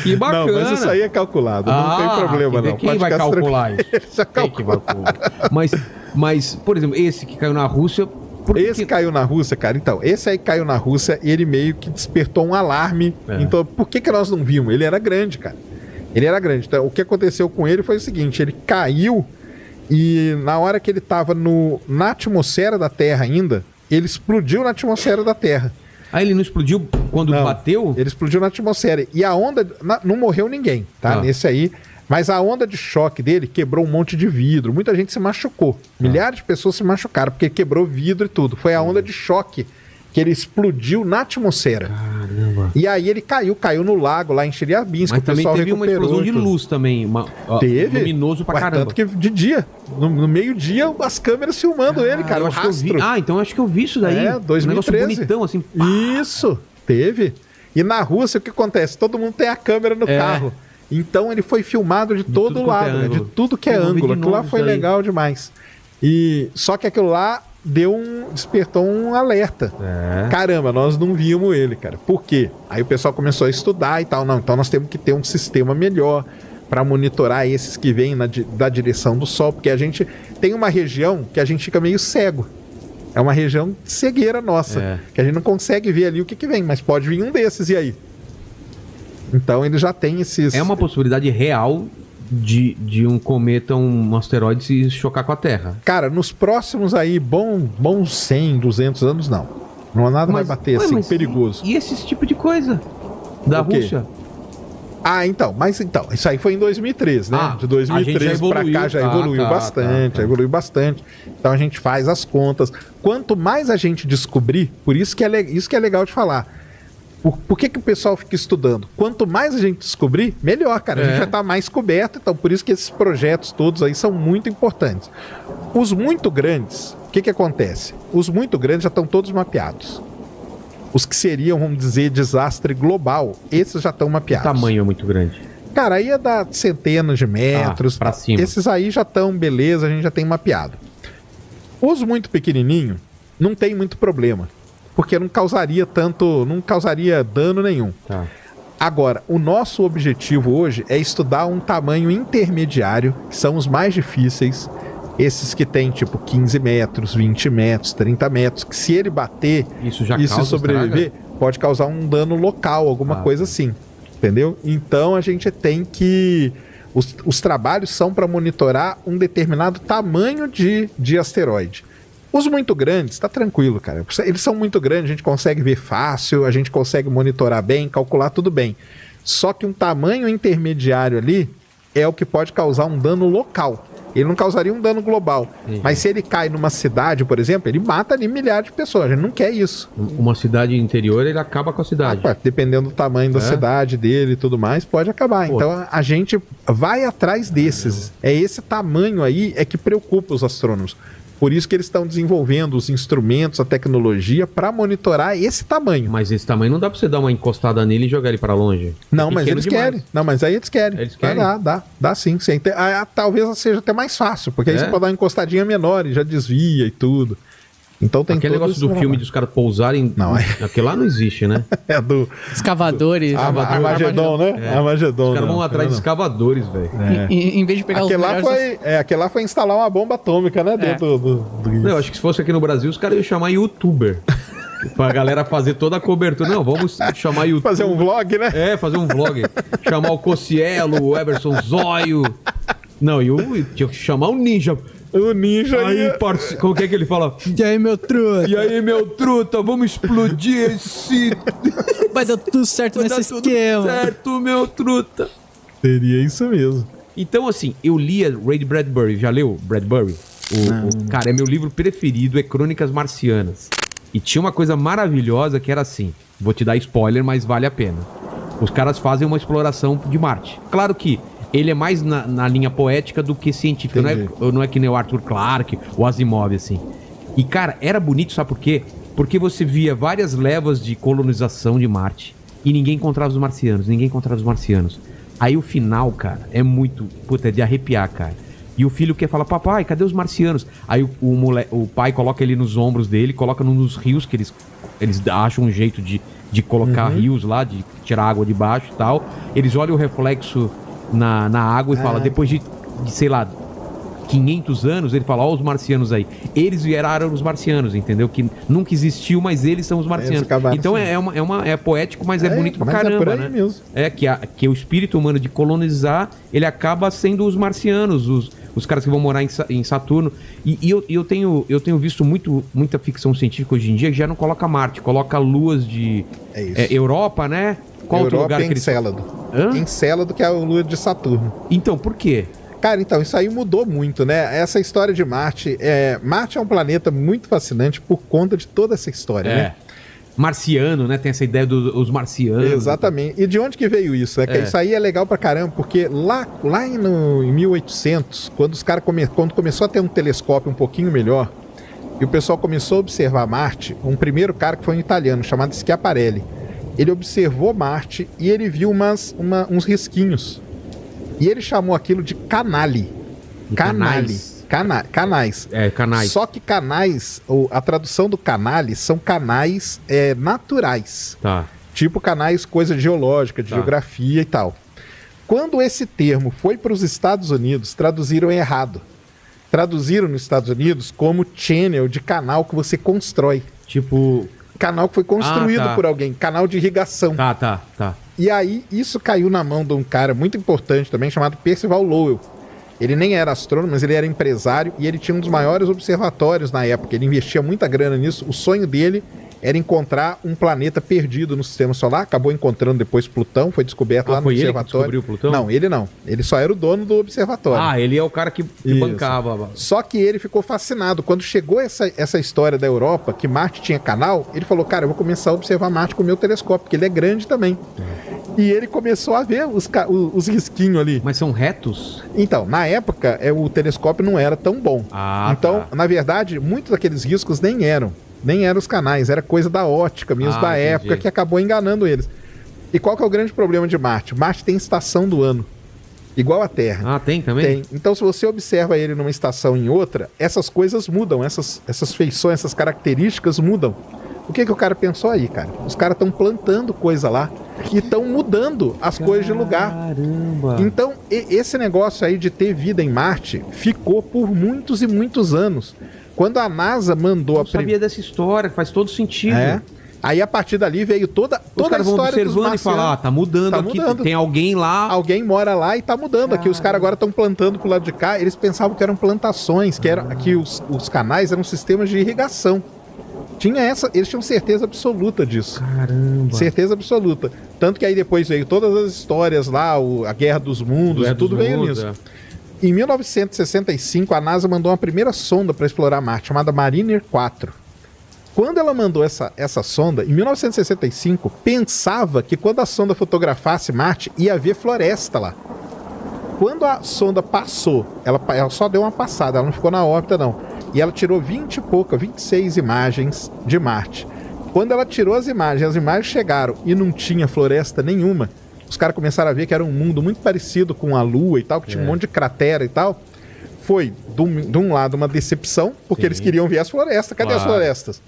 Que bacana! Não, mas isso aí é calculado, não tem problema não. Quem Pode vai ficar calcular isso? Já Quem que vai calcular? Mas, por exemplo, esse que caiu na Rússia... por que Esse que- caiu na Rússia, cara. Então, esse aí caiu na Rússia e ele meio que despertou um alarme. É. Então, por que nós não vimos? Ele era grande, cara. Ele era grande. Então, o que aconteceu com ele foi o seguinte: ele caiu e na hora que ele estava na atmosfera da Terra ainda, ele explodiu na atmosfera da Terra. Ah, ele não explodiu quando Não, bateu? Ele explodiu na atmosfera. E a onda. Não morreu ninguém, tá? Ah. Nesse aí. Mas a onda de choque dele quebrou um monte de vidro. Muita gente se machucou. Milhares de pessoas se machucaram porque quebrou vidro e tudo. Foi a onda de choque que ele explodiu na atmosfera. Caramba. E aí ele caiu no lago lá em Chelyabinsk. Mas o também pessoal teve uma recuperou explosão de e tudo. luz também. Teve. Luminoso pra Ué, caramba. Tanto que de dia, no meio-dia, as câmeras filmando ele, cara. eu O acho que eu vi. rastro. Ah, então eu acho que eu vi isso daí. É, Um 2013. negócio bonitão, assim. pá. Isso, teve. E na Rússia, o que acontece? Todo mundo tem a câmera no É. carro. Então ele foi filmado de todo tudo quanto é lado, né? de ângulo. tudo que é Eu vou ver ângulo. de Aquilo lá novo foi isso aí. legal demais. E só que aquilo lá despertou um alerta. É. Caramba, nós não vimos ele, cara. Por quê? Aí o pessoal começou a estudar e tal. Não, então nós temos que ter um sistema melhor para monitorar esses que vêm da direção do Sol, porque a gente tem uma região que a gente fica meio cego. É uma região de cegueira nossa, É. que a gente não consegue ver ali o que vem, mas pode vir um desses, e aí? Então ele já tem esses... É uma possibilidade real de um cometa, um asteroide se chocar com a Terra. Cara, nos próximos aí, bons 100, 200 anos, não. Não nada vai bater ué, assim, mas perigoso. E esse tipo de coisa? Da O quê? Rússia? Ah, então, isso aí foi em 2013, né? Ah, De 2013 a gente já pra cá evoluiu. já Ah, evoluiu tá, bastante, tá. já evoluiu bastante. Então a gente faz as contas. Quanto mais a gente descobrir, por isso que isso que é legal de falar. Por que o pessoal fica estudando? Quanto mais a gente descobrir, melhor, cara. A gente já tá mais coberto, então por isso que esses projetos todos aí são muito importantes. Os muito grandes, o que acontece? Os muito grandes já estão todos mapeados. Os que seriam, vamos dizer, desastre global, esses já estão O mapeados. tamanho é muito grande. Cara, aí é dar centenas de metros. pra cima. Esses aí já estão, beleza, a gente já tem mapeado. Os muito pequenininhos, não tem muito problema. Porque não causaria dano nenhum. Tá. Agora, o nosso objetivo hoje é estudar um tamanho intermediário, que são os mais difíceis. Esses que tem tipo 15 metros, 20 metros, 30 metros, que se ele bater Isso já e se causa sobreviver, pode causar um dano local, alguma coisa assim. Entendeu? Então a gente tem que... Os trabalhos são para monitorar um determinado tamanho de asteroide. Os muito grandes, tá tranquilo, cara. Eles são muito grandes, a gente consegue ver fácil, a gente consegue monitorar bem, calcular tudo bem. Só que um tamanho intermediário ali é o que pode causar um dano local. Ele não causaria um dano global. Mas se ele cai numa cidade, por exemplo, ele mata ali milhares de pessoas. A gente não quer isso. Uma cidade interior, ele acaba com a cidade. Dependendo do tamanho da cidade dele e tudo mais, pode acabar. Pô. Então a gente vai atrás desses. É esse tamanho aí é que preocupa os astrônomos. Por isso que eles estão desenvolvendo os instrumentos, a tecnologia para monitorar esse tamanho. Mas esse tamanho não dá pra você dar uma encostada nele e jogar ele para longe. Não, mas Pequeno eles demais. querem. Não, mas aí eles querem. Eles querem? Dá sim. Talvez seja até mais fácil, porque aí você pode dar uma encostadinha menor e já desvia e tudo. Então tem aquele todo negócio do esse filme dos caras pousarem. Não, aquele lá não existe, né? É do Escavadores. Armagedon, né? Armagedon. Os caras vão não, atrás de não. escavadores, velho. Em vez de pegar Aquele os lá, melhores... aquele lá foi instalar uma bomba atômica, né? Dentro do Não, eu acho que se fosse aqui no Brasil, os caras iam chamar youtuber. Pra galera fazer toda a cobertura. Não, vamos chamar youtuber. Fazer um vlog, né? É, fazer um vlog. Chamar o Cocielo, o Everson Zóio. Não, eu tinha que chamar o Ninja. O Ninja Aí, parceiro, como que é que ele fala? E aí, meu truta? E aí, meu truta, vamos explodir esse... Vai dar tudo certo Vai nesse dar tudo esquema. certo, meu truta. Seria isso mesmo. Então, assim, eu lia Ray Bradbury. Já leu Bradbury? Cara, é meu livro preferido, é Crônicas Marcianas. E tinha uma coisa maravilhosa que era assim, vou te dar spoiler, mas vale a pena. Os caras fazem uma exploração de Marte. Claro que ele é mais na linha poética do que científica. Não é que nem o Arthur Clarke, o Asimov, assim. E, cara, era bonito, sabe por quê? Porque você via várias levas de colonização de Marte e ninguém encontrava os marcianos. Aí o final, cara, é muito... Puta, é de arrepiar, cara. E o filho quer falar, papai, cadê os marcianos? Aí o pai coloca ele nos ombros dele, coloca nos rios, que eles acham um jeito de colocar rios lá, de tirar água de baixo e tal. Eles olham o reflexo na água e falam, depois de, sei lá, 500 anos, ele fala, ó, os marcianos aí. Eles vieram os marcianos, entendeu? Que nunca existiu, mas eles são os marcianos. Então é poético, mas é bonito pra caramba, né? Mesmo. Que o espírito humano de colonizar, ele acaba sendo os marcianos, os caras que vão morar em Saturno. E eu tenho visto muita ficção científica hoje em dia que já não coloca Marte, coloca luas de Europa, né? Qual outro lugar que Encélado. Encélado, que é a lua de Saturno. Então, por quê? Cara, então, isso aí mudou muito, né? Essa história de Marte... Marte é um planeta muito fascinante por conta de toda essa história, né? Marciano, né? Tem essa ideia dos marcianos. Exatamente. E de onde que veio isso? Que isso aí é legal pra caramba, porque lá em 1800, quando começou a ter um telescópio um pouquinho melhor, e o pessoal começou a observar Marte, um primeiro cara que foi um italiano, chamado Schiaparelli, ele observou Marte e ele viu uns risquinhos. E ele chamou aquilo de canali. Canais. Canais. Só que canais, a tradução do canali são canais naturais. Tá. Tipo canais, coisa geológica, de geografia e tal. Quando esse termo foi para os Estados Unidos, traduziram errado. Traduziram nos Estados Unidos como channel, de canal que você constrói. Tipo... Canal que foi construído por alguém, canal de irrigação. Tá. E aí, isso caiu na mão de um cara muito importante também, chamado Percival Lowell. Ele nem era astrônomo, mas ele era empresário e ele tinha um dos maiores observatórios na época. Ele investia muita grana nisso. O sonho dele era encontrar um planeta perdido no sistema solar. Acabou encontrando depois Plutão, foi descoberto lá no observatório. Ele que descobriu Plutão? Não, ele não. Ele só era o dono do observatório. Ele é o cara que bancava. Só que ele ficou fascinado. Quando chegou essa história da Europa, que Marte tinha canal, ele falou, cara, eu vou começar a observar Marte com o meu telescópio, porque ele é grande também. E ele começou a ver os risquinhos ali. Mas são retos? Então, na época, o telescópio não era tão bom. Então, na verdade, muitos daqueles riscos nem eram os canais, era coisa da ótica mesmo, da época, que acabou enganando eles. E qual que é o grande problema de Marte? Marte tem estação do ano, igual a Terra. Tem também? Tem. Então, se você observa ele numa estação e em outra, essas coisas mudam, essas feições, essas características mudam. O que o cara pensou aí, cara? Os caras estão plantando coisa lá e estão mudando as coisas de lugar. Caramba! Então, esse negócio aí de ter vida em Marte ficou por muitos e muitos anos. Quando a NASA mandou Eu sabia dessa história, faz todo sentido. Aí a partir dali veio toda Os a caras vão história dos observando e falar, marcianos. tá mudando Tá aqui, mudando. tem alguém lá. Alguém mora lá e tá mudando. Aqui os caras agora estão plantando pro lado de cá. Eles pensavam que eram plantações, que os canais eram sistemas de irrigação. Eles tinham certeza absoluta disso. Caramba. Certeza absoluta. Tanto que aí depois veio todas as histórias lá, a Guerra dos Mundos, Guerra tudo dos veio Mundos, nisso. Em 1965, a NASA mandou uma primeira sonda para explorar Marte, chamada Mariner 4. Quando ela mandou essa sonda, em 1965, pensava que quando a sonda fotografasse Marte, ia haver floresta lá. Quando a sonda passou, ela só deu uma passada, ela não ficou na órbita não. E ela tirou 26 imagens de Marte. Quando ela tirou as imagens chegaram e não tinha floresta nenhuma, os caras começaram a ver que era um mundo muito parecido com a Lua e tal, que tinha um monte de cratera e tal. Foi, de um lado, uma decepção, porque eles queriam ver as florestas. Cadê as florestas?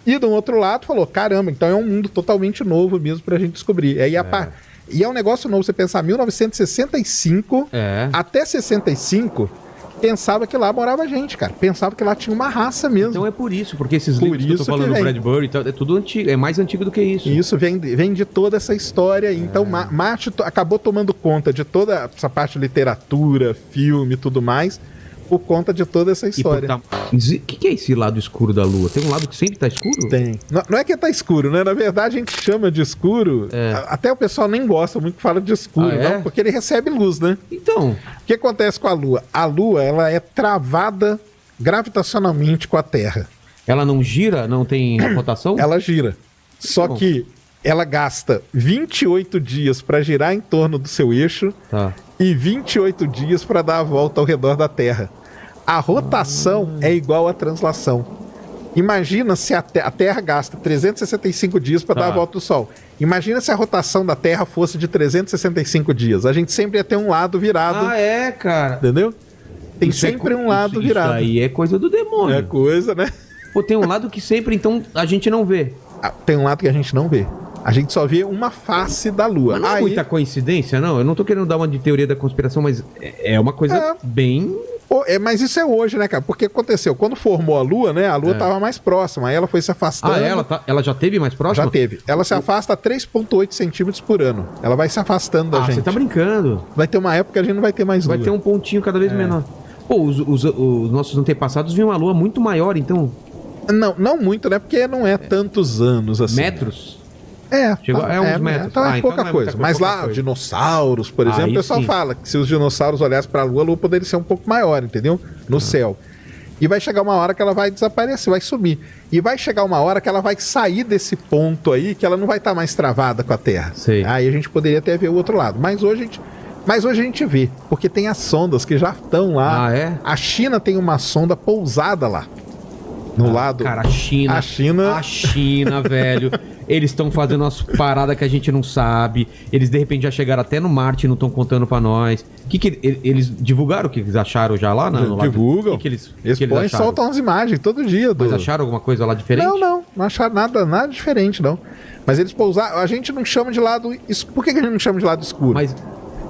E do outro lado, falou, caramba, então é um mundo totalmente novo mesmo pra gente descobrir. E é um negócio novo, você pensar, 1965 até 65... pensava que lá morava gente, cara. Pensava que lá tinha uma raça mesmo. Então é por isso, porque esses livros que eu tô falando do Bradbury e tal, é tudo antigo, é mais antigo do que isso. Isso vem de toda essa história aí. Então Marte acabou tomando conta de toda essa parte de literatura, filme e tudo mais, por conta de toda essa história. O que é esse lado escuro da Lua? Tem um lado que sempre tá escuro? Tem. Não é que tá escuro, né? Na verdade, a gente chama de escuro. Até o pessoal nem gosta muito que fala de escuro, não, porque ele recebe luz, né? Então. O que acontece com a Lua? A Lua, ela é travada gravitacionalmente com a Terra. Ela não gira? Não tem rotação? Ela gira. Só que ela gasta 28 dias para girar em torno do seu eixo e 28 dias para dar a volta ao redor da Terra. A rotação é igual à translação. Imagina se a Terra gasta 365 dias para dar a volta do Sol. Imagina se a rotação da Terra fosse de 365 dias. A gente sempre ia ter um lado virado. Cara. Entendeu? Tem sempre um lado virado. Isso aí é coisa do demônio. É coisa, né? Pô, tem um lado que sempre, então, a gente não vê. Tem um lado que a gente não vê. A gente só vê uma face da Lua. Mas não é muita coincidência, não? Eu não tô querendo dar uma de teoria da conspiração, mas é uma coisa bem... Mas isso é hoje, né, cara? Porque aconteceu, quando formou a Lua, né? A Lua tava mais próxima, aí ela foi se afastando. Ela já teve mais próxima? Já teve. Ela se afasta a 3,8 centímetros por ano. Ela vai se afastando da gente. Você tá brincando. Vai ter uma época que a gente não vai ter mais Lua. Vai ter um pontinho cada vez menor. Pô, os nossos antepassados viam uma Lua muito maior, então... Não muito, né? Porque não é tantos anos assim. Metros? Chegou, uns metros. Então é pouca coisa. Mas lá, dinossauros, por exemplo, o pessoal fala que se os dinossauros olhassem para a Lua poderia ser um pouco maior, entendeu? No céu. E vai chegar uma hora que ela vai desaparecer, vai sumir. E vai chegar uma hora que ela vai sair desse ponto aí, que ela não vai estar mais travada com a Terra. Aí a gente poderia até ver o outro lado. Mas hoje a gente vê, porque tem as sondas que já estão lá. A China tem uma sonda pousada lá. No lado. Cara, a China, velho. Eles estão fazendo umas paradas que a gente não sabe. Eles de repente já chegaram até no Marte e não estão contando pra nós. Eles divulgaram o que eles acharam já lá? Divulgam. Eles põem e soltam as imagens todo dia. Mas acharam alguma coisa lá diferente? Não acharam nada diferente, não. Mas eles pousaram. A gente não chama de lado. Por que a gente não chama de lado escuro?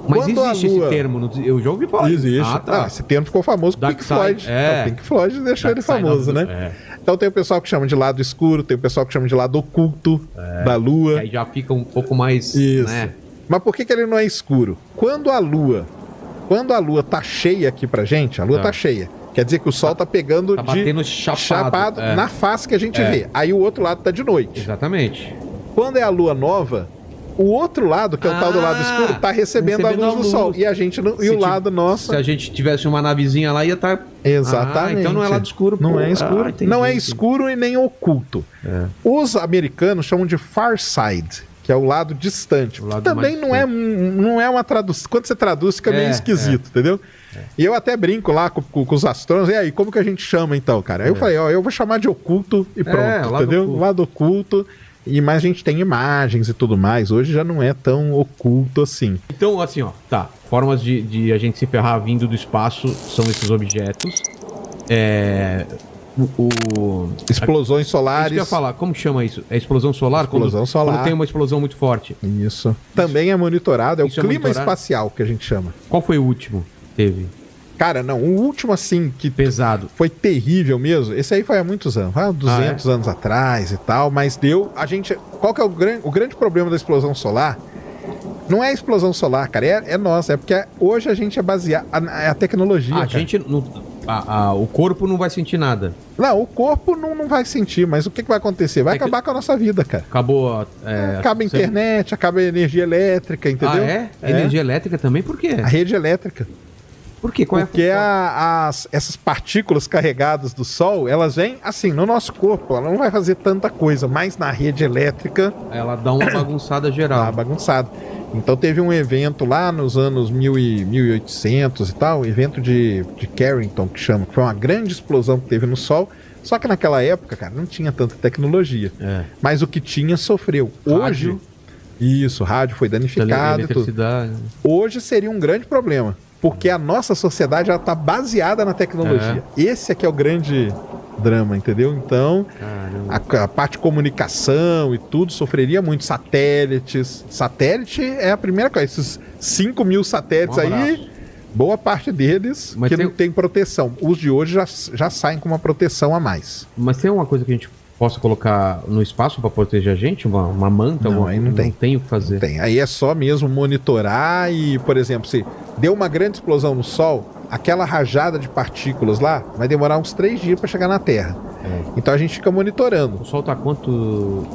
Mas existe esse termo, eu já ouvi falar. Existe. Esse termo ficou famoso com o Pink Floyd. O Pink Floyd deixou ele famoso, né? Então tem o pessoal que chama de lado escuro, tem o pessoal que chama de lado oculto da Lua. E aí já fica um pouco mais... Isso. Né? Mas por que ele não é escuro? Quando a Lua tá cheia aqui pra gente, a Lua tá cheia. Quer dizer que o Sol tá pegando batendo chapado na face que a gente vê. Aí o outro lado tá de noite. Exatamente. Quando é a Lua nova, o outro lado, que é o tal do lado escuro, tá recebendo a luz do Sol. E a gente não, o lado nosso... Se a gente tivesse uma navezinha lá, ia estar... Exatamente. Então não é lado escuro. Não é escuro. Não é escuro e nem oculto. Os americanos chamam de far side, que é o lado distante. Também não é uma tradução. Quando você traduz, fica meio esquisito, entendeu? E eu até brinco lá com os astrônomos. E aí, como que a gente chama então, cara? Aí eu falei, eu vou chamar de oculto e pronto, entendeu? Lado oculto. Mas a gente tem imagens e tudo mais. Hoje já não é tão oculto assim. Então, assim, formas de a gente se ferrar vindo do espaço são esses objetos. Explosões solares. Isso que eu ia falar, como chama isso? É explosão solar? Explosão solar. Quando tem uma explosão muito forte. Isso. Também é monitorado, é o clima espacial que a gente chama. Qual foi o último que teve? Cara, não, o último assim que Pesado. foi terrível mesmo, esse aí foi há muitos anos, há 200 anos atrás e tal, mas qual que é o grande problema da explosão solar? Não é a explosão solar, cara, é nossa, é porque hoje a gente é baseado, a tecnologia, A cara. gente não. O corpo não vai sentir nada. Não, o corpo não vai sentir, mas o que vai acontecer? Vai acabar com a nossa vida, cara. Acabou. Acaba a internet, acaba a energia elétrica, entendeu? Energia elétrica também? Por quê? A rede elétrica. Por quê? Qual Porque é a essas partículas carregadas do Sol, elas vêm assim, no nosso corpo, ela não vai fazer tanta coisa, mas na rede elétrica, Ela dá uma bagunçada geral. tá bagunçado. Então teve um evento lá nos anos 1800 e tal, evento de Carrington, que chama, que foi uma grande explosão que teve no Sol, só que naquela época, cara, não tinha tanta tecnologia. Mas o que tinha sofreu. Rádio. Hoje, isso, rádio foi danificado e tudo. Eletricidade. Hoje seria um grande problema, porque a nossa sociedade já está baseada na tecnologia. Esse aqui é o grande drama, entendeu? Então, a parte de comunicação e tudo sofreria muito. Satélites. Satélite é a primeira coisa. Esses 5 mil satélites aí, boa parte deles Mas que tem- não tem proteção. Os de hoje já saem com uma proteção a mais. Mas tem uma coisa que a gente possa colocar no espaço para proteger a gente? Uma manta? Não, aí não tem. Não tem o que fazer. Tem. Aí é só mesmo monitorar e, por exemplo, se deu uma grande explosão no Sol, aquela rajada de partículas lá vai demorar uns 3 dias para chegar na Terra. Então a gente fica monitorando. O Sol tá quanto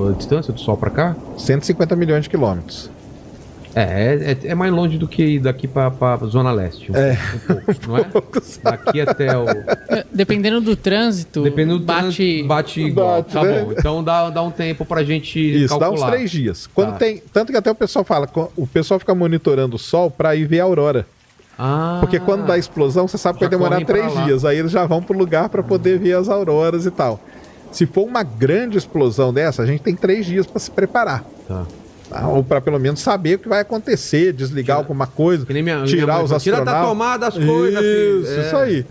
a distância do Sol para cá? 150 milhões de quilômetros. É mais longe do que daqui para Zona Leste. Um pouco, não é? Daqui até o... Dependendo do trânsito, Dependendo do bate... trânsito, bate igual. Bate, Tá né? bom. Então dá um tempo pra gente Isso, calcular. dá uns 3 dias. Quando Tá. tem, tanto que até o pessoal fala, o pessoal fica monitorando o Sol para ir ver a aurora. Porque quando dá explosão, você sabe que Já vai demorar correm pra 3 lá. dias. Aí eles já vão pro lugar para poder ver as auroras e tal. Se for uma grande explosão dessa, a gente tem 3 dias para se preparar. Tá. Tá? Ou para pelo menos saber o que vai acontecer, desligar alguma coisa, Que nem minha tirar mãe os fala, tira astronautas. da tomada as coisas, filho. Isso aí.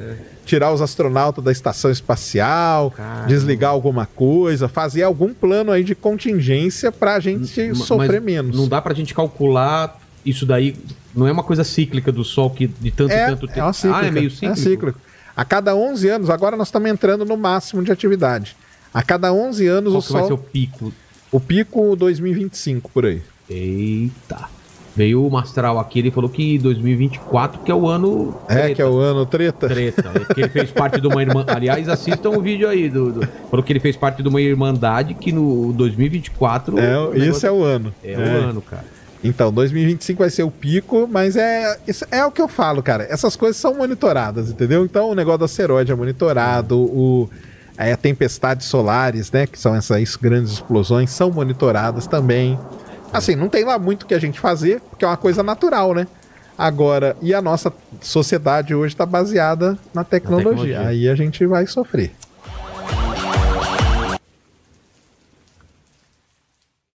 Tirar os astronautas da estação espacial, Caramba. desligar alguma coisa, fazer algum plano aí de contingência pra gente sofrer Mas menos. Não dá pra gente calcular isso daí. Não é uma coisa cíclica do Sol que de tanto em tanto tempo. uma cíclica. É meio cíclico. É cíclico. A cada 11 anos, agora nós estamos entrando no máximo de atividade. A cada 11 anos Qual o que vai ser o Sol... pico? O pico 2025, por aí. Eita. Veio o Mastral aqui, ele falou que 2024 que é o ano Que é o ano treta. treta. É porque ele fez parte de uma irmã. Aliás, assistam o vídeo aí. Falou que ele fez parte de uma irmandade que no 2024. Esse é o ano. o ano, cara. Então, 2025 vai ser o pico, mas isso é o que eu falo, cara. Essas coisas são monitoradas, entendeu? Então, o negócio do asteroide é monitorado, tempestades solares, né, que são essas grandes explosões, são monitoradas também. Assim, não tem lá muito o que a gente fazer, porque é uma coisa natural, né? Agora, e a nossa sociedade hoje está baseada na tecnologia. tecnologia. Aí a gente vai sofrer.